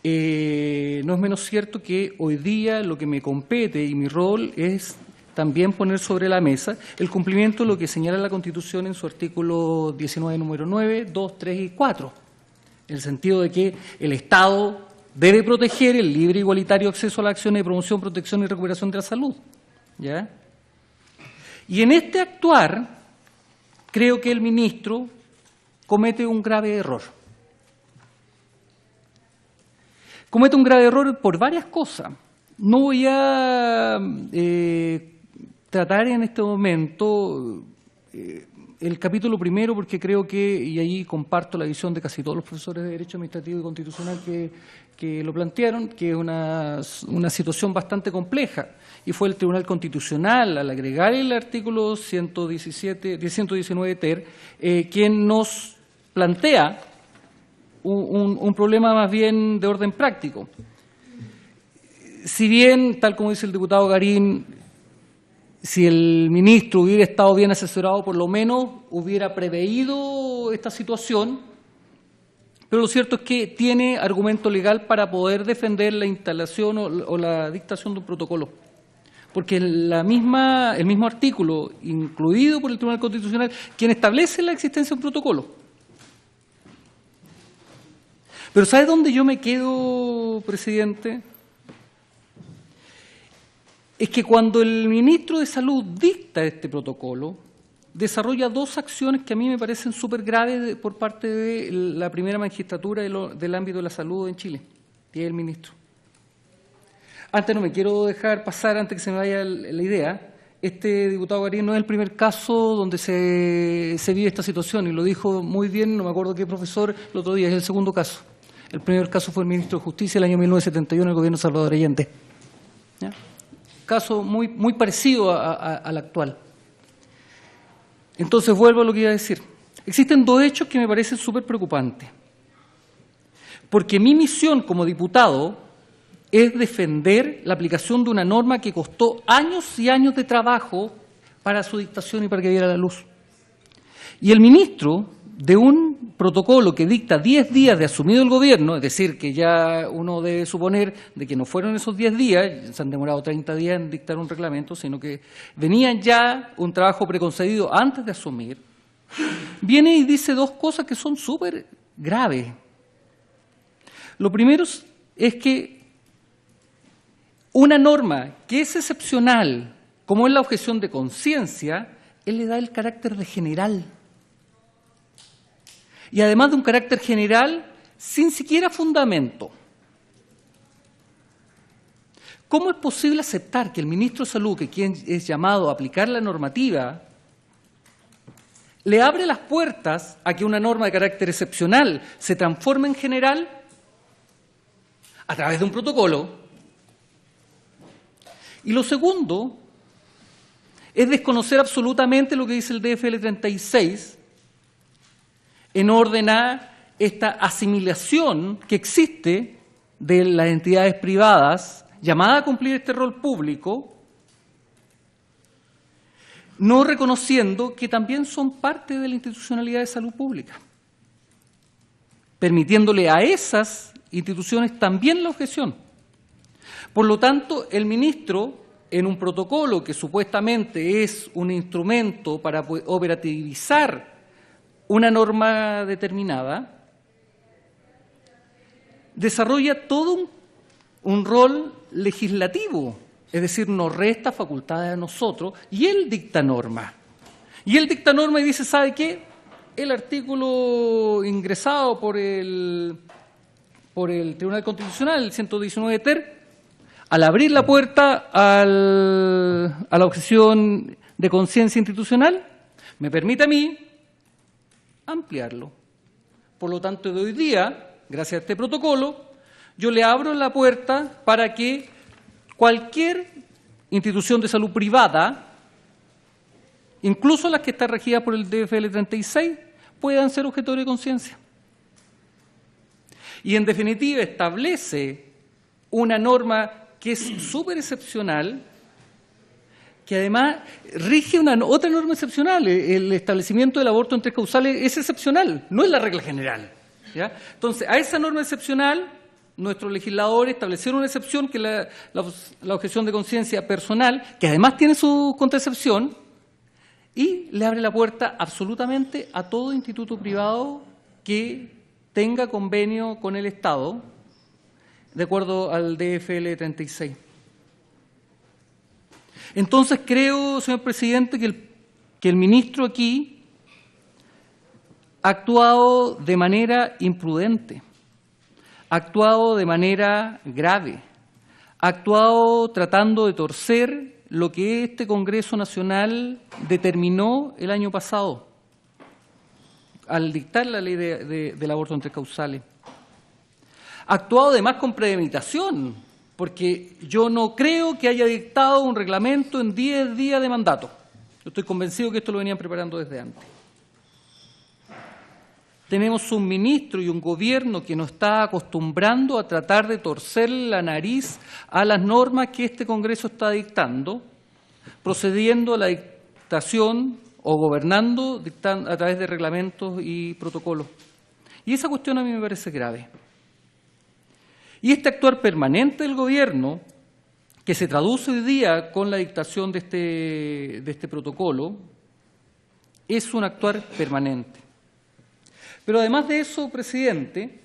no es menos cierto que hoy día lo que me compete y mi rol es también poner sobre la mesa el cumplimiento de lo que señala la Constitución en su artículo 19, número 9, 2, 3 y 4, en el sentido de que el Estado debe proteger el libre e igualitario acceso a las acciones de promoción, protección y recuperación de la salud, ¿ya? Y en este actuar, creo que el ministro comete un grave error. Comete un grave error por varias cosas. No voy a tratar en este momento el capítulo primero porque creo que, y ahí comparto la visión de casi todos los profesores de Derecho Administrativo y Constitucional que lo plantearon, que es una situación bastante compleja. Y fue el Tribunal Constitucional, al agregar el artículo 119 ter, quien nos plantea un problema más bien de orden práctico. Si bien, tal como dice el diputado Garín, si el ministro hubiera estado bien asesorado, por lo menos hubiera preveído esta situación, pero lo cierto es que tiene argumento legal para poder defender la instalación o la dictación de un protocolo. Porque el mismo artículo, incluido por el Tribunal Constitucional, quien establece la existencia de un protocolo. Pero ¿sabe dónde yo me quedo, presidente? Es que cuando el ministro de Salud dicta este protocolo, desarrolla dos acciones que a mí me parecen súper graves por parte de la primera magistratura del ámbito de la salud en Chile, y es el ministro. Antes no me quiero dejar pasar, antes que se me vaya la idea, este diputado Garín no es el primer caso donde se vive esta situación, y lo dijo muy bien, no me acuerdo qué profesor, el otro día, es el segundo caso. El primer caso fue el ministro de Justicia el año 1971 en el gobierno de Salvador Allende. ¿Ya? Caso muy parecido al actual. Entonces vuelvo a lo que iba a decir. Existen dos hechos que me parecen súper preocupantes. Porque mi misión como diputado es defender la aplicación de una norma que costó años y años de trabajo para su dictación y para que diera la luz. Y el ministro, de un protocolo que dicta 10 días de asumido el gobierno, es decir, que ya uno debe suponer de que no fueron esos 10 días, se han demorado 30 días en dictar un reglamento, sino que venían ya un trabajo preconcebido antes de asumir, viene y dice dos cosas que son súper graves. Lo primero es que una norma que es excepcional, como es la objeción de conciencia, él le da el carácter de general. Y además de un carácter general, sin siquiera fundamento. ¿Cómo es posible aceptar que el ministro de Salud, que quien es llamado a aplicar la normativa, le abre las puertas a que una norma de carácter excepcional se transforme en general a través de un protocolo. Y lo segundo es desconocer absolutamente lo que dice el DFL 36 en orden a esta asimilación que existe de las entidades privadas llamadas a cumplir este rol público, no reconociendo que también son parte de la institucionalidad de salud pública, permitiéndole a esas instituciones también la objeción. Por lo tanto, el ministro, en un protocolo que supuestamente es un instrumento para operativizar una norma determinada, desarrolla todo un rol legislativo, es decir, nos resta facultades a nosotros y él dicta norma. Y él dicta norma y dice, ¿sabe qué? El artículo ingresado por el Tribunal Constitucional, el 119 ter, al abrir la puerta a la objeción de conciencia institucional, me permite a mí ampliarlo. Por lo tanto, de hoy día, gracias a este protocolo, yo le abro la puerta para que cualquier institución de salud privada, incluso las que están regidas por el DFL 36, puedan ser objeto de conciencia. Y en definitiva establece una norma que es súper excepcional, que además rige otra norma excepcional. El establecimiento del aborto en 3 causales es excepcional, no es la regla general, ¿ya? Entonces, a esa norma excepcional, nuestros legisladores establecieron una excepción, que es la objeción de conciencia personal, que además tiene su contraexcepción, y le abre la puerta absolutamente a todo instituto privado que tenga convenio con el Estado, de acuerdo al DFL 36. Entonces creo, señor presidente, que el ministro aquí ha actuado de manera imprudente, ha actuado de manera grave, ha actuado tratando de torcer lo que este Congreso Nacional determinó el año pasado al dictar la ley del aborto en 3 causales. Ha actuado además con premeditación, porque yo no creo que haya dictado un reglamento en 10 días de mandato. Yo estoy convencido que esto lo venían preparando desde antes. Tenemos un ministro y un gobierno que nos está acostumbrando a tratar de torcer la nariz a las normas que este Congreso está dictando, procediendo a la dictación o gobernando a través de reglamentos y protocolos. Y esa cuestión a mí me parece grave. Y este actuar permanente del gobierno, que se traduce hoy día con la dictación de este protocolo, es un actuar permanente. Pero además de eso, presidente,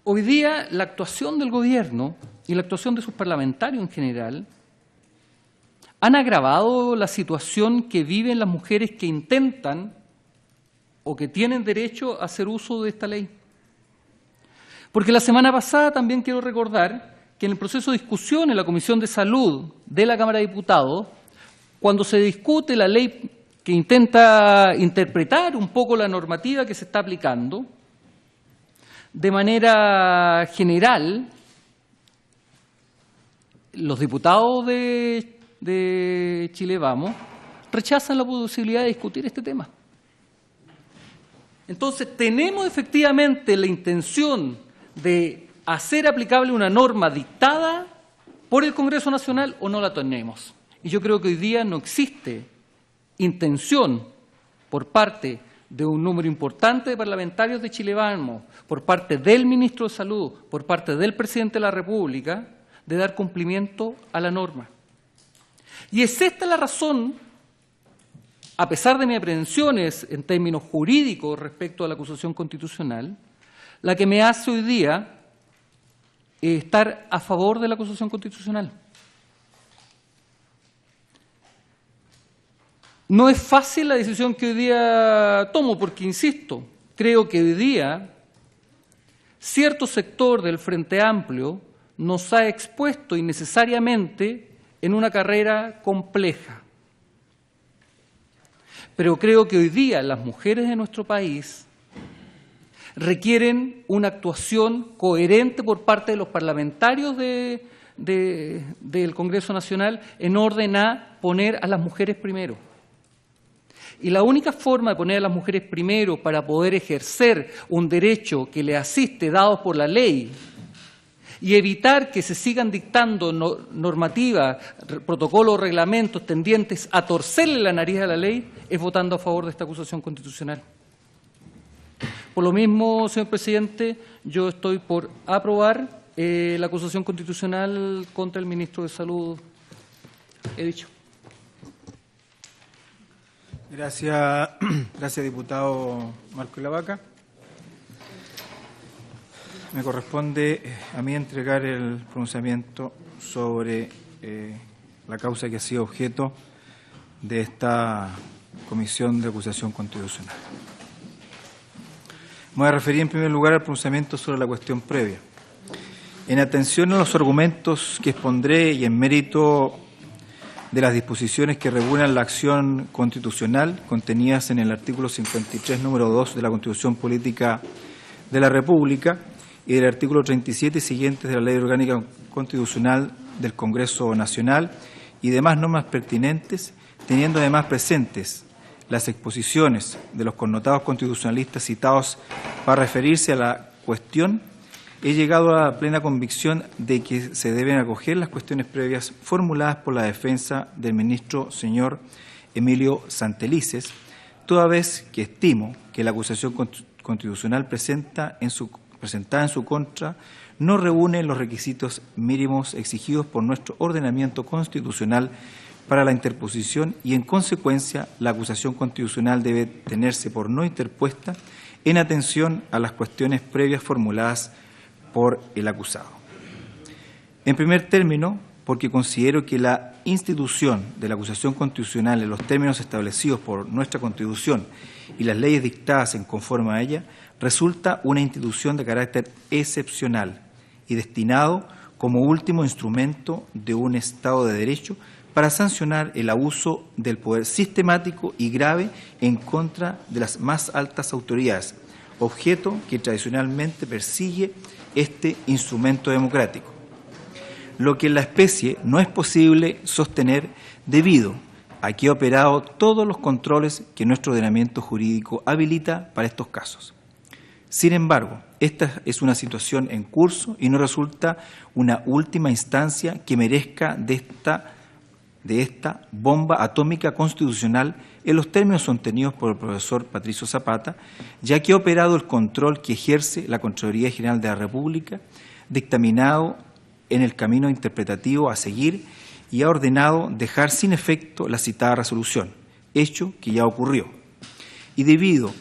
hoy día la actuación del gobierno y la actuación de sus parlamentarios en general han agravado la situación que viven las mujeres que intentan o que tienen derecho a hacer uso de esta ley. Porque la semana pasada también quiero recordar que en el proceso de discusión en la Comisión de Salud de la Cámara de Diputados, cuando se discute la ley que intenta interpretar un poco la normativa que se está aplicando, de manera general, los diputados de Chile Vamos rechazan la posibilidad de discutir este tema. Entonces, tenemos efectivamente la intención de hacer aplicable una norma dictada por el Congreso Nacional o no la tenemos. Y yo creo que hoy día no existe intención por parte de un número importante de parlamentarios de Chile Vamos, por parte del Ministro de Salud, por parte del Presidente de la República, de dar cumplimiento a la norma. Y es esta la razón, a pesar de mis aprehensiones en términos jurídicos respecto a la acusación constitucional, la que me hace hoy día estar a favor de la acusación constitucional. No es fácil la decisión que hoy día tomo, porque, insisto, creo que hoy día cierto sector del Frente Amplio nos ha expuesto innecesariamente en una carrera compleja. Pero creo que hoy día las mujeres de nuestro país requieren una actuación coherente por parte de los parlamentarios del Congreso Nacional en orden a poner a las mujeres primero. Y la única forma de poner a las mujeres primero para poder ejercer un derecho que le asiste dado por la ley y evitar que se sigan dictando normativas, protocolos o reglamentos tendientes a torcerle la nariz a la ley, es votando a favor de esta acusación constitucional. Por lo mismo, señor presidente, yo estoy por aprobar la acusación constitucional contra el ministro de Salud, he dicho. Gracias, diputado Marco Lavaca. Me corresponde a mí entregar el pronunciamiento sobre la causa que ha sido objeto de esta comisión de acusación constitucional. Me voy a referir en primer lugar al pronunciamiento sobre la cuestión previa. En atención a los argumentos que expondré y en mérito de las disposiciones que regulan la acción constitucional contenidas en el artículo 53, número 2 de la Constitución Política de la República y del artículo 37 y siguientes de la Ley Orgánica Constitucional del Congreso Nacional y demás normas pertinentes, teniendo además presentes las exposiciones de los connotados constitucionalistas citados para referirse a la cuestión, he llegado a la plena convicción de que se deben acoger las cuestiones previas formuladas por la defensa del ministro señor Emilio Santelices, toda vez que estimo que la acusación constitucional presentada en su contra no reúne los requisitos mínimos exigidos por nuestro ordenamiento constitucional para la interposición y, en consecuencia, la acusación constitucional debe tenerse por no interpuesta en atención a las cuestiones previas formuladas por el acusado. En primer término, porque considero que la institución de la acusación constitucional en los términos establecidos por nuestra Constitución y las leyes dictadas en conforme a ella resulta una institución de carácter excepcional y destinado como último instrumento de un Estado de Derecho para sancionar el abuso del poder sistemático y grave en contra de las más altas autoridades, objeto que tradicionalmente persigue este instrumento democrático, lo que en la especie no es posible sostener debido a que ha operado todos los controles que nuestro ordenamiento jurídico habilita para estos casos. Sin embargo, esta es una situación en curso y no resulta una última instancia que merezca de esta bomba atómica constitucional en los términos sostenidos por el profesor Patricio Zapata, ya que ha operado el control que ejerce la Contraloría General de la República, dictaminado en el camino interpretativo a seguir y ha ordenado dejar sin efecto la citada resolución, hecho que ya ocurrió, y debiendo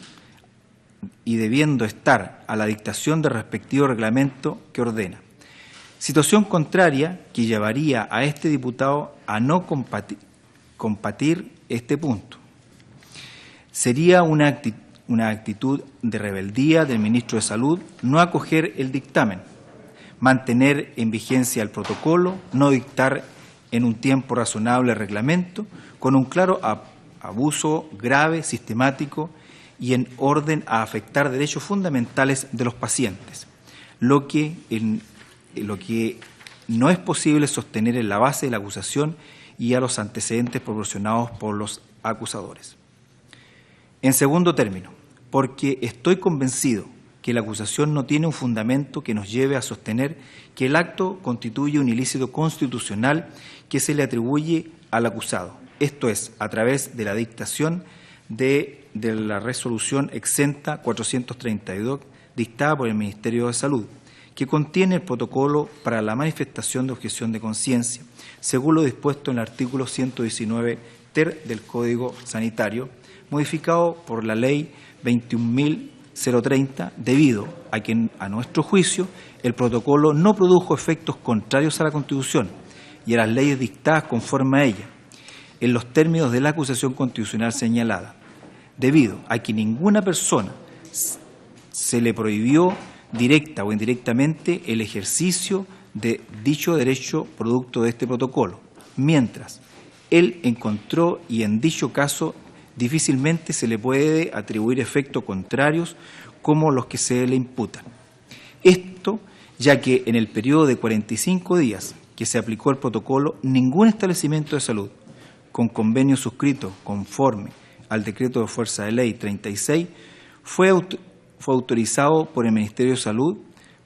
estar a la dictación del respectivo reglamento que ordena. Situación contraria que llevaría a este diputado a no compatir este punto. Sería una actitud de rebeldía del ministro de Salud no acoger el dictamen, mantener en vigencia el protocolo, no dictar en un tiempo razonable el reglamento, con un claro abuso grave, sistemático y en orden a afectar derechos fundamentales de los pacientes, lo que no es posible sostener en la base de la acusación y a los antecedentes proporcionados por los acusadores. En segundo término, porque estoy convencido que la acusación no tiene un fundamento que nos lleve a sostener que el acto constituye un ilícito constitucional que se le atribuye al acusado, esto es, a través de la dictación de la resolución exenta 432 dictada por el Ministerio de Salud, que contiene el protocolo para la manifestación de objeción de conciencia, según lo dispuesto en el artículo 119 ter del Código Sanitario, modificado por la Ley 21.030, debido a que, a nuestro juicio, el protocolo no produjo efectos contrarios a la Constitución y a las leyes dictadas conforme a ella, en los términos de la acusación constitucional señalada, debido a que ninguna persona se le prohibió directa o indirectamente el ejercicio de dicho derecho producto de este protocolo, mientras él encontró y en dicho caso difícilmente se le puede atribuir efectos contrarios como los que se le imputan. Esto ya que en el periodo de 45 días que se aplicó el protocolo, ningún establecimiento de salud con convenio suscrito conforme al decreto de fuerza de ley 36 fue autorizado por el Ministerio de Salud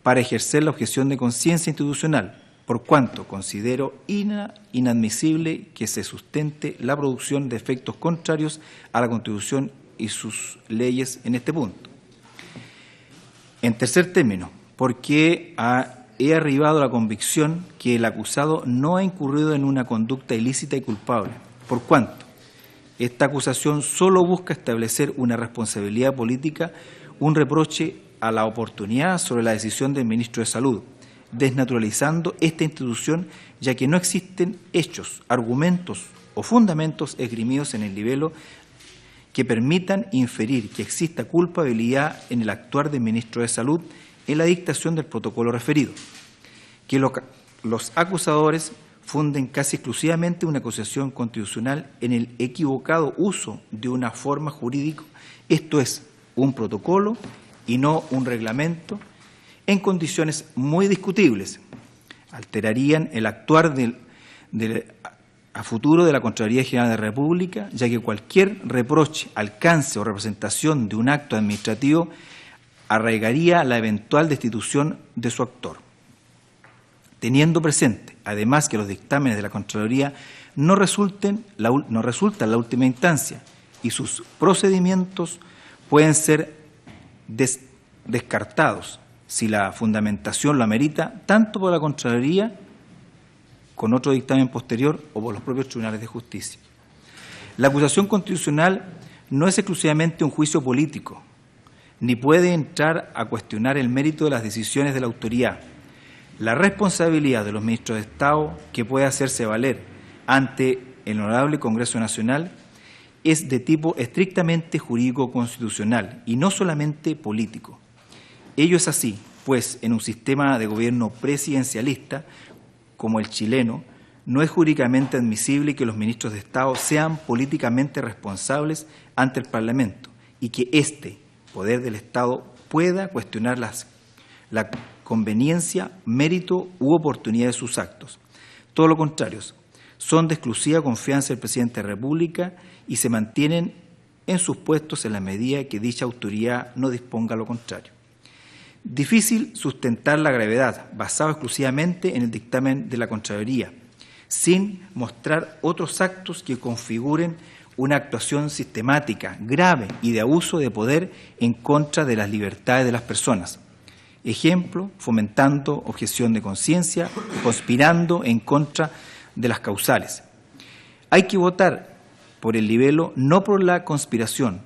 para ejercer la objeción de conciencia institucional, por cuanto considero inadmisible que se sustente la producción de efectos contrarios a la Constitución y sus leyes en este punto. En tercer término, porque he arribado a la convicción que el acusado no ha incurrido en una conducta ilícita y culpable, por cuanto esta acusación solo busca establecer una responsabilidad política, un reproche a la oportunidad sobre la decisión del Ministro de Salud, desnaturalizando esta institución, ya que no existen hechos, argumentos o fundamentos esgrimidos en el libelo que permitan inferir que exista culpabilidad en el actuar del Ministro de Salud en la dictación del protocolo referido, que los acusadores funden casi exclusivamente una acusación constitucional en el equivocado uso de una forma jurídica, esto es, un protocolo y no un reglamento, en condiciones muy discutibles. Alterarían el actuar a futuro de la Contraloría General de la República, ya que cualquier reproche, alcance o representación de un acto administrativo arraigaría la eventual destitución de su actor. Teniendo presente, además, que los dictámenes de la Contraloría no resultan la última instancia y sus procedimientos pueden ser descartados si la fundamentación lo amerita, tanto por la Contraloría con otro dictamen posterior o por los propios tribunales de justicia. La acusación constitucional no es exclusivamente un juicio político, ni puede entrar a cuestionar el mérito de las decisiones de la autoridad. La responsabilidad de los ministros de Estado que puede hacerse valer ante el Honorable Congreso Nacional es de tipo estrictamente jurídico-constitucional y no solamente político. Ello es así, pues en un sistema de gobierno presidencialista como el chileno, no es jurídicamente admisible que los ministros de Estado sean políticamente responsables ante el Parlamento y que este poder del Estado pueda cuestionar la conveniencia, mérito u oportunidad de sus actos. Todo lo contrario, son de exclusiva confianza del Presidente de la República y se mantienen en sus puestos en la medida que dicha autoridad no disponga lo contrario. Difícil sustentar la gravedad, basado exclusivamente en el dictamen de la Contraloría, sin mostrar otros actos que configuren una actuación sistemática, grave y de abuso de poder en contra de las libertades de las personas. Ejemplo, fomentando objeción de conciencia, conspirando en contra de las causales. Hay que votar por el libelo, no por la conspiración,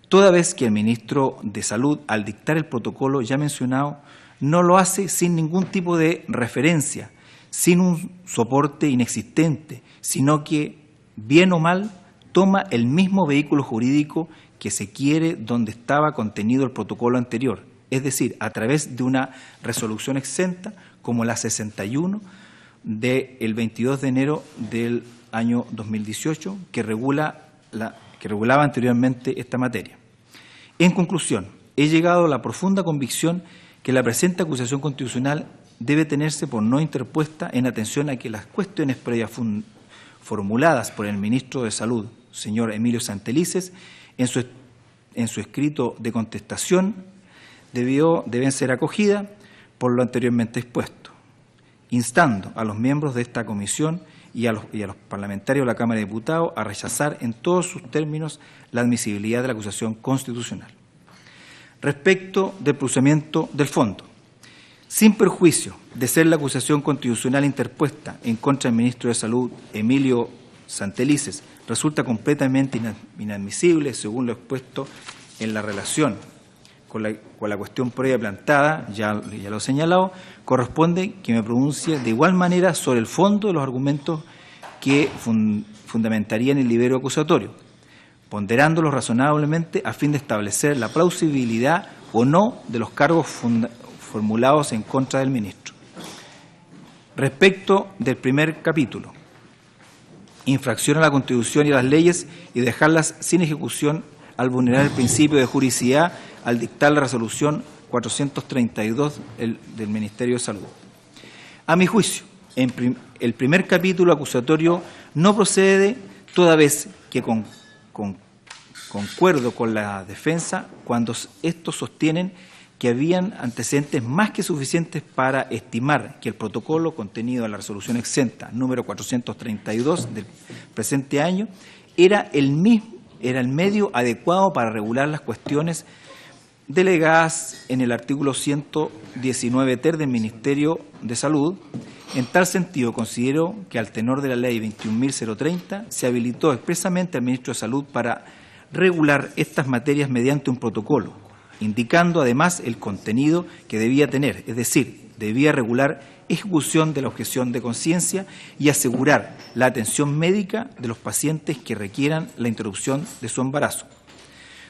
toda vez que el ministro de Salud, al dictar el protocolo ya mencionado, no lo hace sin ningún tipo de referencia, sin un soporte inexistente, sino que, bien o mal, toma el mismo vehículo jurídico que se quiere donde estaba contenido el protocolo anterior, es decir, a través de una resolución exenta como la 61 del 22 de enero del año 2018, que regulaba anteriormente esta materia. En conclusión, he llegado a la profunda convicción que la presente acusación constitucional debe tenerse por no interpuesta en atención a que las cuestiones previas formuladas por el ministro de Salud, señor Emilio Santelices, en su escrito de contestación, deben ser acogidas por lo anteriormente expuesto, instando a los miembros de esta comisión y a los parlamentarios de la Cámara de Diputados a rechazar en todos sus términos la admisibilidad de la acusación constitucional. Respecto del procedimiento del fondo, sin perjuicio de ser la acusación constitucional interpuesta en contra del ministro de Salud, Emilio Santelices, resulta completamente inadmisible, según lo expuesto en la relación con la cuestión previa plantada, ya lo he señalado, corresponde que me pronuncie de igual manera sobre el fondo de los argumentos que fundamentarían el libelo acusatorio, ponderándolos razonablemente a fin de establecer la plausibilidad o no de los cargos formulados en contra del ministro. Respecto del primer capítulo, infracción a la Constitución y a las leyes y dejarlas sin ejecución al vulnerar el principio de juridicidad al dictar la resolución 432 del Ministerio de Salud. A mi juicio, el primer capítulo acusatorio no procede toda vez que concuerdo con la defensa cuando estos sostienen que habían antecedentes más que suficientes para estimar que el protocolo contenido en la resolución exenta número 432 del presente año era el medio adecuado para regular las cuestiones delegadas en el artículo 119 ter del Ministerio de Salud. En tal sentido, considero que al tenor de la Ley 21.030 se habilitó expresamente al Ministro de Salud para regular estas materias mediante un protocolo, indicando además el contenido que debía tener, es decir, debía regular ejecución de la objeción de conciencia y asegurar la atención médica de los pacientes que requieran la interrupción de su embarazo.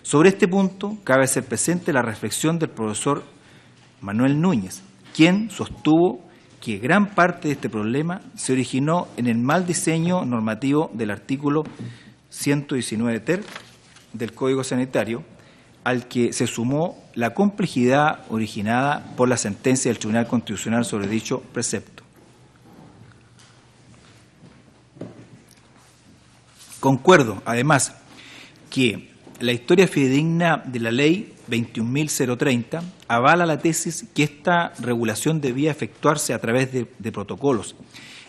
Sobre este punto, cabe hacer presente la reflexión del profesor Manuel Núñez, quien sostuvo que gran parte de este problema se originó en el mal diseño normativo del artículo 119 ter del Código Sanitario, al que se sumó la complejidad originada por la sentencia del Tribunal Constitucional sobre dicho precepto. Concuerdo, además, que la historia fidedigna de la Ley 21.030 avala la tesis que esta regulación debía efectuarse a través de protocolos,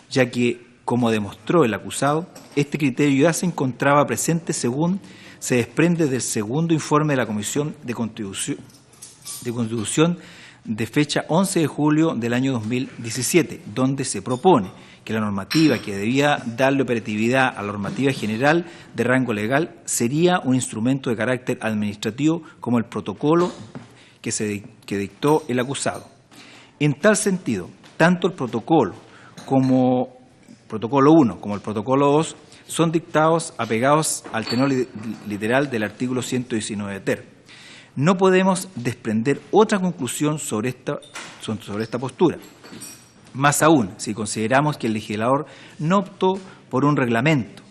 ya que, como demostró el acusado, este criterio ya se encontraba presente según se desprende del segundo informe de la Comisión de Constitución de fecha 11 de julio del año 2017, donde se propone que la normativa que debía darle operatividad a la normativa general de rango legal sería un instrumento de carácter administrativo como el protocolo que dictó el acusado. En tal sentido, tanto el protocolo 1 como el protocolo 2 son dictados apegados al tenor literal del artículo 119 ter. No podemos desprender otra conclusión sobre esta postura. Más aún, si consideramos que el legislador no optó por un reglamento,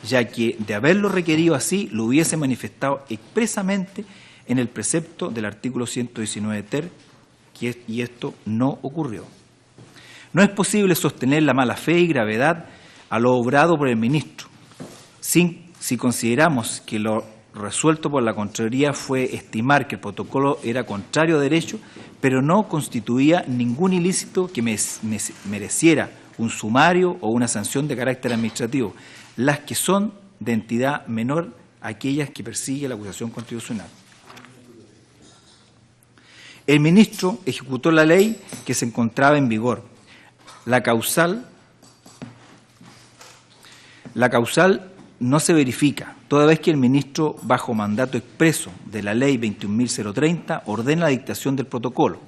ya que de haberlo requerido así, lo hubiese manifestado expresamente en el precepto del artículo 119 ter, y esto no ocurrió. No es posible sostener la mala fe y gravedad a lo obrado por el ministro, si consideramos que lo resuelto por la Contraloría fue estimar que el protocolo era contrario a derecho, pero no constituía ningún ilícito que mereciera un sumario o una sanción de carácter administrativo, las que son de entidad menor a aquellas que persigue la acusación constitucional. El ministro ejecutó la ley que se encontraba en vigor. La causal no se verifica, toda vez que el ministro, bajo mandato expreso de la Ley 21.030, ordena la dictación del protocolo.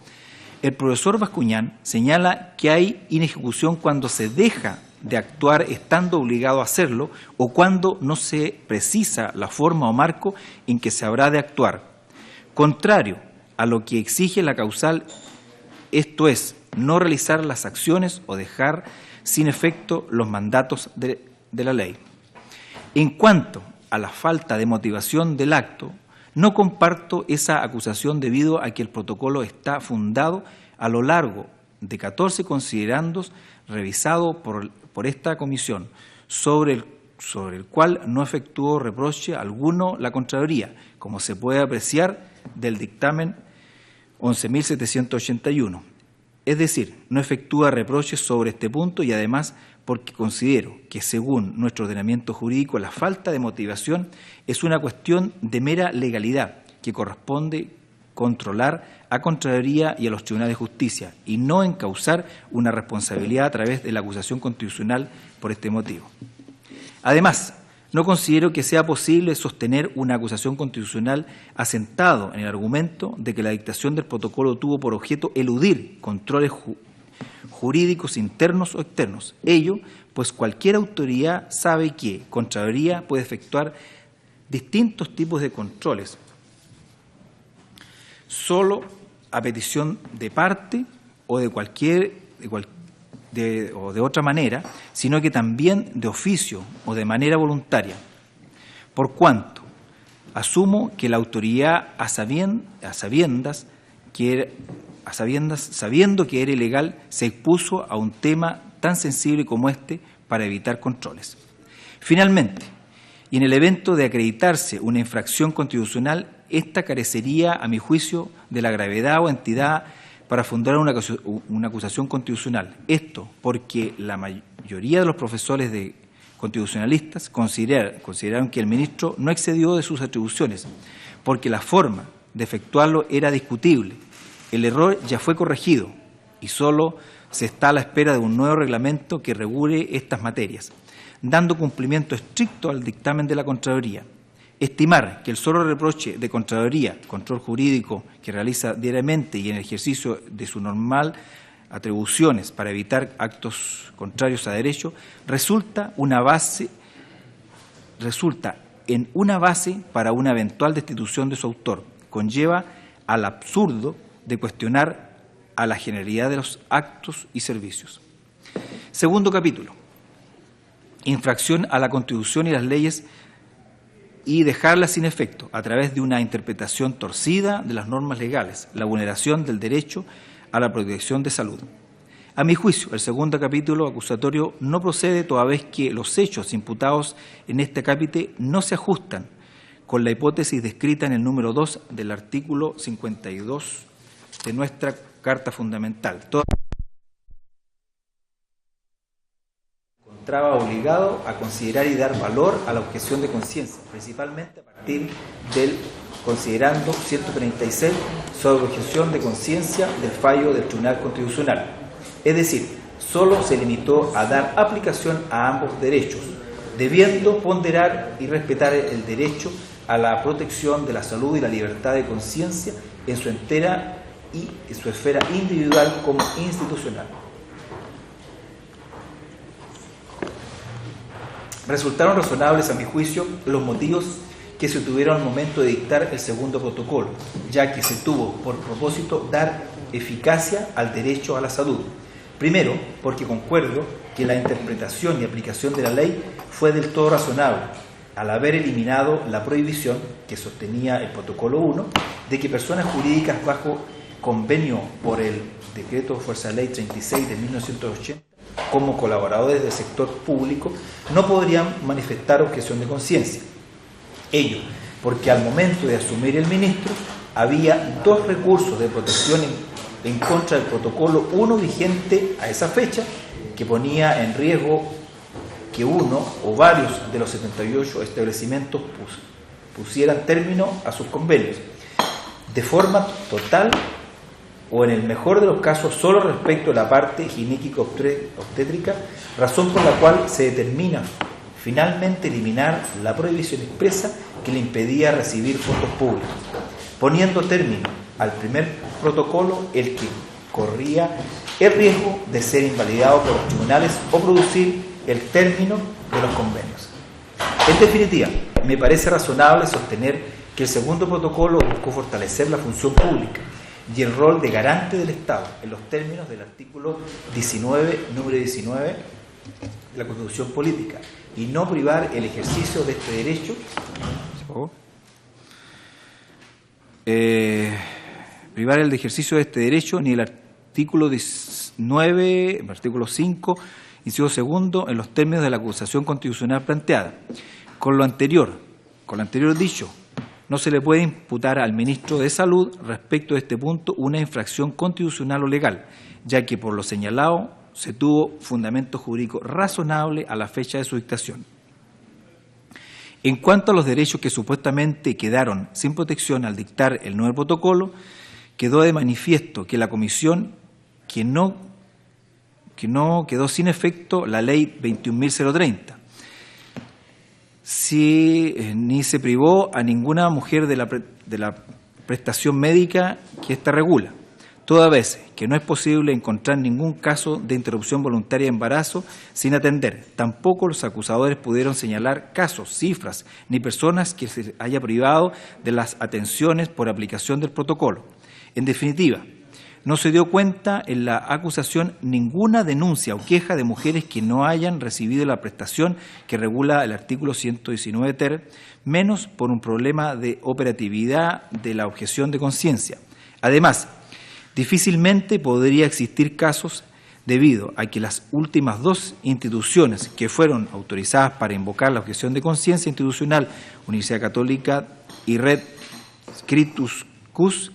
El profesor Bascuñán señala que hay inejecución cuando se deja de actuar estando obligado a hacerlo o cuando no se precisa la forma o marco en que se habrá de actuar. Contrario a lo que exige la causal, esto es, no realizar las acciones o dejar sin efecto los mandatos de la ley. En cuanto a la falta de motivación del acto, no comparto esa acusación debido a que el protocolo está fundado a lo largo de 14 considerandos revisados por esta comisión, sobre el cual no efectuó reproche alguno la Contraloría, como se puede apreciar del dictamen 11.781. Es decir, no efectúa reproches sobre este punto y además porque considero que según nuestro ordenamiento jurídico la falta de motivación es una cuestión de mera legalidad que corresponde controlar a Contraloría y a los tribunales de justicia y no encauzar una responsabilidad a través de la acusación constitucional por este motivo. Además, no considero que sea posible sostener una acusación constitucional asentado en el argumento de que la dictación del protocolo tuvo por objeto eludir controles jurídicos internos o externos. Ello, pues cualquier autoridad sabe que Contraloría puede efectuar distintos tipos de controles, solo a petición de parte o de o de otra manera, sino que también de oficio o de manera voluntaria. Por cuanto asumo que la autoridad, sabiendo que era ilegal, se expuso a un tema tan sensible como este para evitar controles. Finalmente, y en el evento de acreditarse una infracción constitucional, esta carecería, a mi juicio, de la gravedad o entidad para fundar una acusación constitucional. Esto porque la mayoría de los profesores constitucionalistas consideraron que el ministro no excedió de sus atribuciones, porque la forma de efectuarlo era discutible. El error ya fue corregido y solo se está a la espera de un nuevo reglamento que regule estas materias, dando cumplimiento estricto al dictamen de la Contraloría. Estimar que el solo reproche de Contraloría, control jurídico que realiza diariamente y en el ejercicio de su normal atribuciones para evitar actos contrarios a derecho, resulta en una base para una eventual destitución de su autor. Conlleva al absurdo de cuestionar a la generalidad de los actos y servicios. Segundo capítulo. Infracción a la Constitución y las leyes y dejarlas sin efecto a través de una interpretación torcida de las normas legales, la vulneración del derecho a la protección de salud. A mi juicio, el segundo capítulo acusatorio no procede toda vez que los hechos imputados en este capítulo no se ajustan con la hipótesis descrita en el número 2 del artículo 52 de nuestra Carta Fundamental. Encontraba obligado a considerar y dar valor a la objeción de conciencia, principalmente a partir del considerando 136 sobre objeción de conciencia del fallo del Tribunal Constitucional. Es decir, solo se limitó a dar aplicación a ambos derechos, debiendo ponderar y respetar el derecho a la protección de la salud y la libertad de conciencia en su entera y en su esfera individual como institucional. Resultaron razonables, a mi juicio, los motivos que se tuvieron al momento de dictar el segundo protocolo, ya que se tuvo por propósito dar eficacia al derecho a la salud. Primero, porque concuerdo que la interpretación y aplicación de la ley fue del todo razonable, al haber eliminado la prohibición que sostenía el protocolo 1 de que personas jurídicas bajo convenio por el decreto Fuerza Ley 36 de 1980 como colaboradores del sector público no podrían manifestar objeción de conciencia. Ello porque al momento de asumir el ministro había dos recursos de protección en contra del protocolo 1 vigente a esa fecha, que ponía en riesgo que uno o varios de los 78 establecimientos pusieran término a sus convenios, de forma total o en el mejor de los casos solo respecto a la parte gineco-obstétrica, razón por la cual se determina finalmente eliminar la prohibición expresa que le impedía recibir fondos públicos, poniendo término al primer protocolo, el que corría el riesgo de ser invalidado por los tribunales o producir el término de los convenios. En definitiva, me parece razonable sostener que el segundo protocolo buscó fortalecer la función pública y el rol de garante del Estado en los términos del artículo 19, número 19 de la Constitución Política, y no privar el ejercicio de este derecho, privar el ejercicio de este derecho ni el artículo 19, el artículo 5, inciso segundo, en los términos de la acusación constitucional planteada. Con lo anterior dicho, no se le puede imputar al ministro de Salud respecto de este punto una infracción constitucional o legal, ya que por lo señalado se tuvo fundamento jurídico razonable a la fecha de su dictación. En cuanto a los derechos que supuestamente quedaron sin protección al dictar el nuevo protocolo, quedó de manifiesto que la Comisión, que no quedó sin efecto la Ley 21.030, ni se privó a ninguna mujer de la prestación médica que ésta regula, toda vez que no es posible encontrar ningún caso de interrupción voluntaria de embarazo sin atender. Tampoco los acusadores pudieron señalar casos, cifras, ni personas que se haya privado de las atenciones por aplicación del protocolo. En definitiva, No se dio cuenta en la acusación ninguna denuncia o queja de mujeres que no hayan recibido la prestación que regula el artículo 119 ter, menos por un problema de operatividad de la objeción de conciencia. Además, difícilmente podría existir casos debido a que las últimas dos instituciones que fueron autorizadas para invocar la objeción de conciencia institucional, Universidad Católica y Red Scriptus Cus,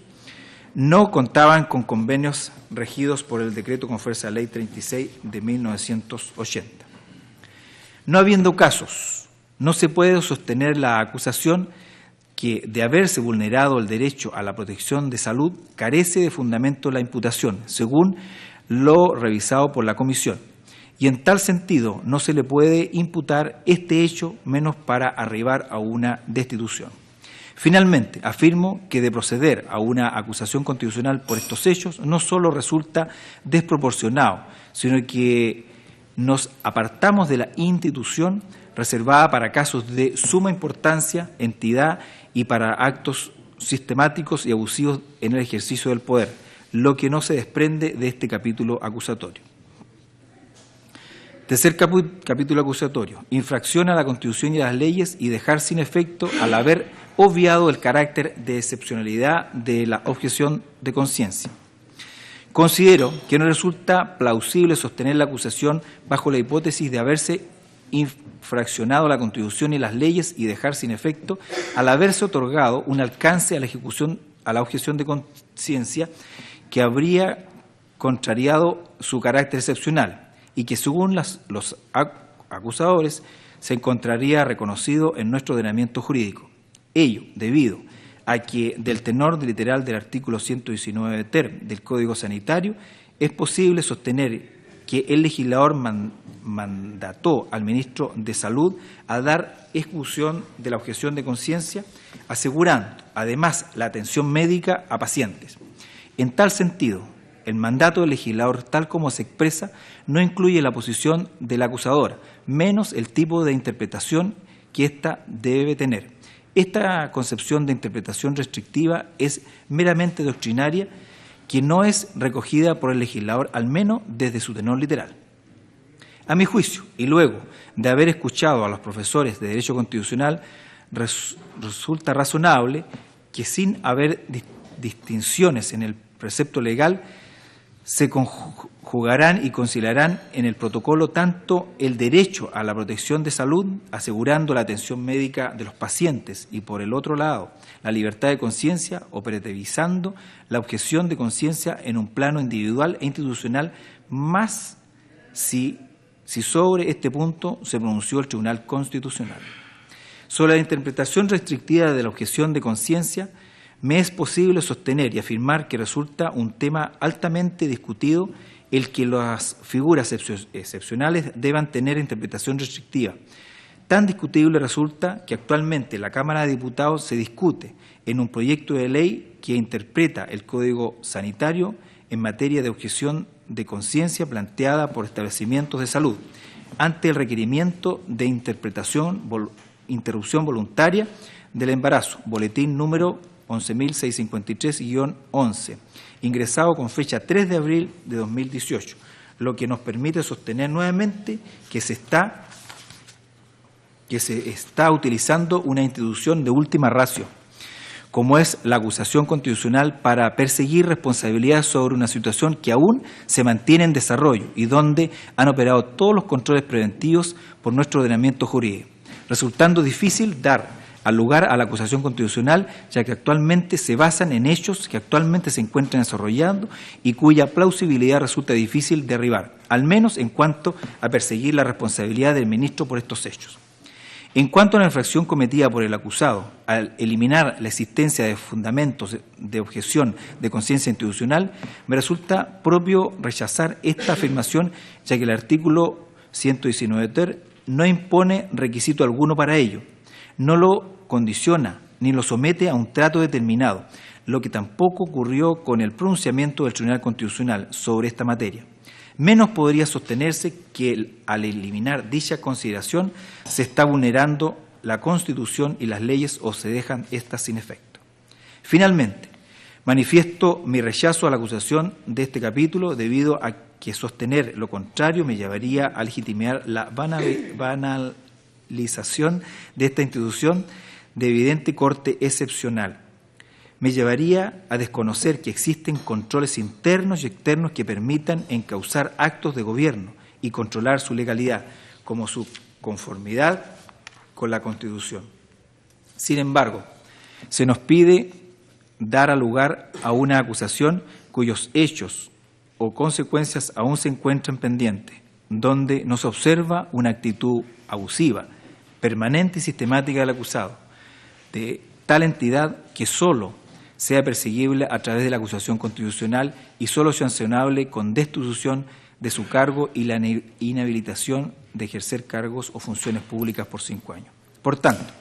no contaban con convenios regidos por el decreto con fuerza de ley 36 de 1980. No habiendo casos, no se puede sostener la acusación que de haberse vulnerado el derecho a la protección de salud carece de fundamento la imputación, según lo revisado por la Comisión, y en tal sentido no se le puede imputar este hecho menos para arribar a una destitución. Finalmente, afirmo que de proceder a una acusación constitucional por estos hechos no solo resulta desproporcionado, sino que nos apartamos de la institución reservada para casos de suma importancia, entidad y para actos sistemáticos y abusivos en el ejercicio del poder, lo que no se desprende de este capítulo acusatorio. Tercer capítulo acusatorio: infracción a la Constitución y a las leyes y dejar sin efecto al haber obviado el carácter de excepcionalidad de la objeción de conciencia. Considero que no resulta plausible sostener la acusación bajo la hipótesis de haberse infraccionado la Constitución y las leyes y dejar sin efecto al haberse otorgado un alcance a la ejecución a la objeción de conciencia que habría contrariado su carácter excepcional y que, según los acusadores, se encontraría reconocido en nuestro ordenamiento jurídico. Ello debido a que del tenor literal del artículo 119 ter del Código Sanitario es posible sostener que el legislador mandató al ministro de Salud a dar ejecución de la objeción de conciencia, asegurando además la atención médica a pacientes. En tal sentido, el mandato del legislador, tal como se expresa, no incluye la posición de la acusadora, menos el tipo de interpretación que ésta debe tener. Esta concepción de interpretación restrictiva es meramente doctrinaria, que no es recogida por el legislador, al menos desde su tenor literal. A mi juicio, y luego de haber escuchado a los profesores de Derecho Constitucional, resulta razonable que sin haber distinciones en el precepto legal, se conjugarán y conciliarán en el protocolo tanto el derecho a la protección de salud, asegurando la atención médica de los pacientes, y por el otro lado, la libertad de conciencia, operativizando la objeción de conciencia en un plano individual e institucional, más si sobre este punto se pronunció el Tribunal Constitucional. Sobre la interpretación restrictiva de la objeción de conciencia, me es posible sostener y afirmar que resulta un tema altamente discutido el que las figuras excepcionales deban tener interpretación restrictiva. Tan discutible resulta que actualmente la Cámara de Diputados se discute en un proyecto de ley que interpreta el Código Sanitario en materia de objeción de conciencia planteada por establecimientos de salud, ante el requerimiento de interrupción voluntaria del embarazo, boletín número 11.653-11, ingresado con fecha 3 de abril de 2018, lo que nos permite sostener nuevamente que se está utilizando una institución de última ratio, como es la acusación constitucional, para perseguir responsabilidades sobre una situación que aún se mantiene en desarrollo y donde han operado todos los controles preventivos por nuestro ordenamiento jurídico, resultando difícil dar lugar a la acusación constitucional, ya que actualmente se basan en hechos que actualmente se encuentran desarrollando y cuya plausibilidad resulta difícil de derribar, al menos en cuanto a perseguir la responsabilidad del ministro por estos hechos. En cuanto a la infracción cometida por el acusado, al eliminar la existencia de fundamentos de objeción de conciencia institucional, me resulta propio rechazar esta afirmación, ya que el artículo 119 ter no impone requisito alguno para ello, no lo condiciona ni lo somete a un trato determinado, lo que tampoco ocurrió con el pronunciamiento del Tribunal Constitucional sobre esta materia. Menos podría sostenerse que al eliminar dicha consideración se está vulnerando la Constitución y las leyes o se dejan estas sin efecto. Finalmente, Manifiesto mi rechazo a la acusación de este capítulo debido a que sostener lo contrario me llevaría a legitimar la banalización de esta institución de evidente corte excepcional. Me llevaría a desconocer que existen controles internos y externos que permitan encauzar actos de gobierno y controlar su legalidad, como su conformidad con la Constitución. Sin embargo, se nos pide dar lugar a una acusación cuyos hechos o consecuencias aún se encuentran pendientes, donde no se observa una actitud abusiva, permanente y sistemática del acusado, de tal entidad que solo sea perseguible a través de la acusación constitucional y solo sancionable con destitución de su cargo y la inhabilitación de ejercer cargos o funciones públicas por 5 años. Por tanto,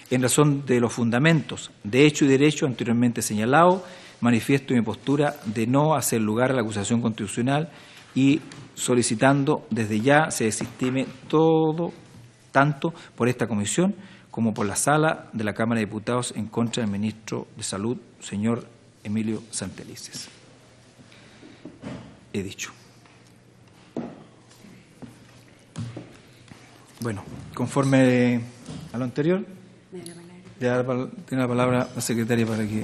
en razón de los fundamentos de hecho y derecho anteriormente señalados, manifiesto mi postura de no hacer lugar a la acusación constitucional y solicitando desde ya se desestime todo, tanto por esta comisión como por la sala de la Cámara de Diputados en contra del ministro de Salud, señor Emilio Santelices. He dicho. Bueno, conforme a lo anterior, ya tiene la palabra la secretaria para que...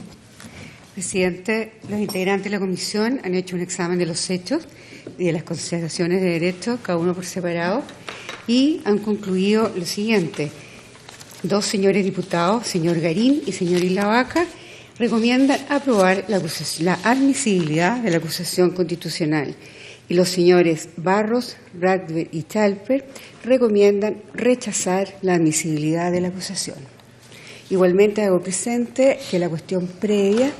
Presidente, los integrantes de la comisión han hecho un examen de los hechos y de las consideraciones de derecho, cada uno por separado, y han concluido lo siguiente. 2 señores diputados, señor Garín y señor Isla Vaca, recomiendan aprobar la admisibilidad de la acusación constitucional y los señores Barros, Radver y Chalper recomiendan rechazar la admisibilidad de la acusación. Igualmente hago presente que la cuestión previa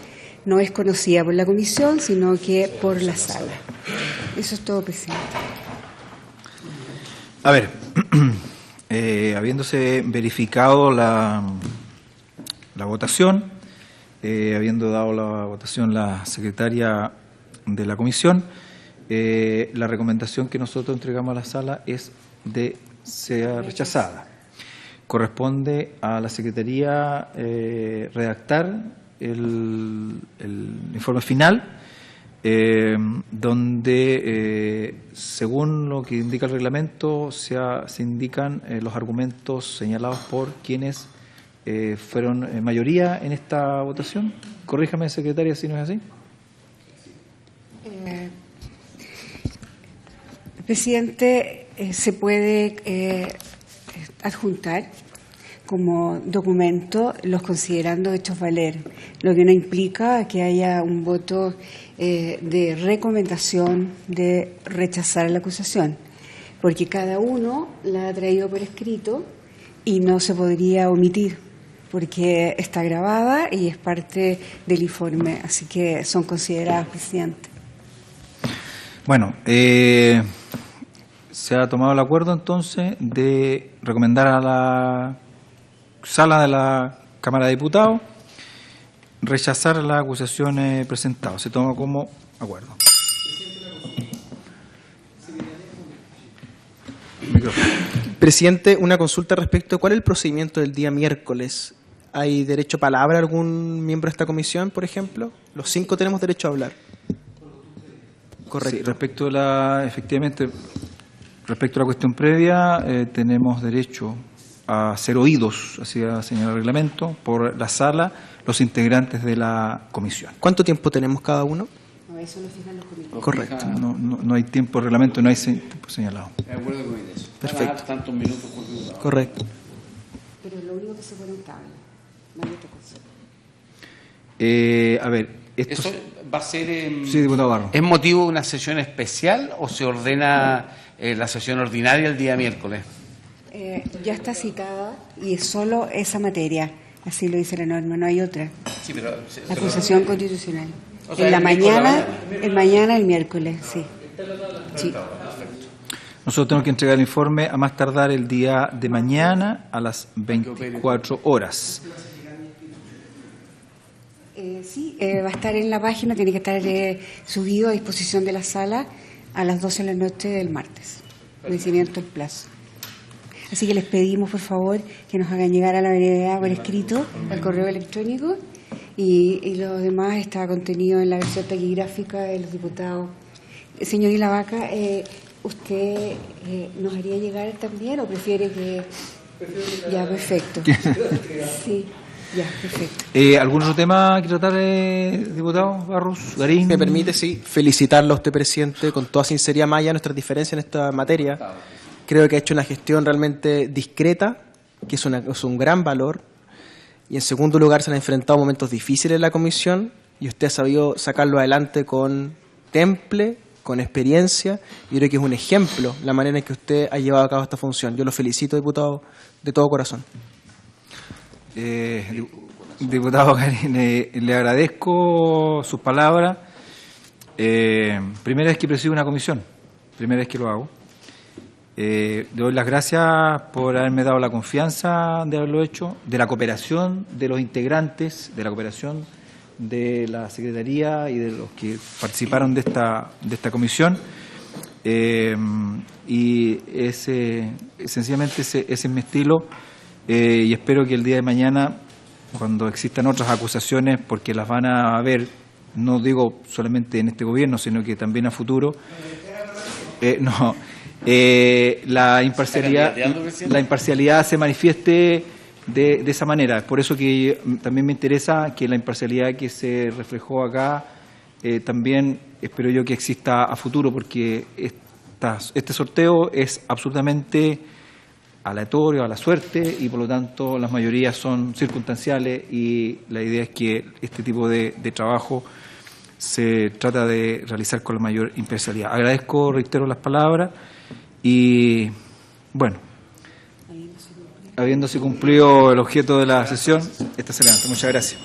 no es conocida por la comisión, sino que por la sala. Eso es todo, presidente. A ver, habiéndose verificado la votación, habiendo dado la votación la secretaria de la comisión, la recomendación que nosotros entregamos a la sala es de sea rechazada. Corresponde a la Secretaría redactar el informe final, donde, según lo que indica el reglamento, se indican los argumentos señalados por quienes fueron mayoría en esta votación. Corríjame, secretaria, si no es así. Presidente, se puede adjuntar como documento los considerando hechos valer, lo que no implica que haya un voto de recomendación de rechazar la acusación, porque cada uno la ha traído por escrito y no se podría omitir, porque está grabada y es parte del informe, así que son consideradas, presidente. Bueno, se ha tomado el acuerdo entonces de recomendar a la sala de la Cámara de Diputados rechazar las acusaciones presentadas. Se toma como acuerdo. Presidente, una consulta respecto a cuál es el procedimiento del día miércoles. ¿Hay derecho a palabra algún miembro de esta comisión, por ejemplo? Los 5 tenemos derecho a hablar. Correcto. Sí, efectivamente, respecto a la cuestión previa, tenemos derecho a ser oídos, así ha señalado el reglamento, por la sala, los integrantes de la comisión. ¿Cuánto tiempo tenemos cada uno? No, eso lo fijan los comités. Correcto. No hay tiempo, reglamento, no hay tiempo señalado. De acuerdo con eso. Perfecto. Tantos minutos por diputado. Correcto. Pero lo único que se pone en tabla, no hay otra cosa. A ver, esto... ¿Eso va a ser Sí, diputado Barro. ¿Es motivo de una sesión especial o se ordena la sesión ordinaria el día miércoles? Ya está citada y es solo esa materia, así lo dice la norma, no hay otra. Sí, pero... La acusación constitucional. O sea, En la el mañana, miércoles, el miércoles, sí. Sí. Nosotros tenemos que entregar el informe a más tardar el día de mañana a las 24 horas. Sí, va a estar en la página, tiene que estar subido a disposición de la sala a las 12 de la noche del martes. Vencimiento del plazo. Así que les pedimos, por favor, que nos hagan llegar a la brevedad por escrito, al correo electrónico, y lo demás está contenido en la versión taquigráfica de los diputados. Señor Ilavaca, ¿usted nos haría llegar también o prefiere que...? Ya, perfecto. Sí, ya, perfecto. ¿Algún otro tema que tratar, diputado Barros, Garín? Me permite, sí, felicitarlo a usted, presidente, con toda sinceridad, más allá de nuestras diferencias en esta materia. Creo que ha hecho una gestión realmente discreta, que es un gran valor. Y en segundo lugar, se han enfrentado momentos difíciles en la comisión y usted ha sabido sacarlo adelante con temple, con experiencia, y creo que es un ejemplo la manera en que usted ha llevado a cabo esta función. Yo lo felicito, diputado, de todo corazón. Diputado Garín, le agradezco sus palabras. Primera vez que presido una comisión, primera vez que lo hago. Le doy las gracias por haberme dado la confianza de haberlo hecho, de la cooperación de los integrantes, de la cooperación de la Secretaría y de los que participaron de esta comisión. Y sencillamente ese es mi estilo, y espero que el día de mañana, cuando existan otras acusaciones, porque las van a haber, no digo solamente en este gobierno, sino que también a futuro, la imparcialidad se manifieste de esa manera. Por eso que también me interesa que la imparcialidad que se reflejó acá también espero yo que exista a futuro, porque este sorteo es absolutamente aleatorio, a la suerte, y por lo tanto las mayorías son circunstanciales, y la idea es que este tipo de trabajo se trata de realizar con la mayor imparcialidad. Agradezco, reitero las palabras, y bueno, habiéndose cumplido el objeto de la sesión, esta se levanta. Muchas gracias.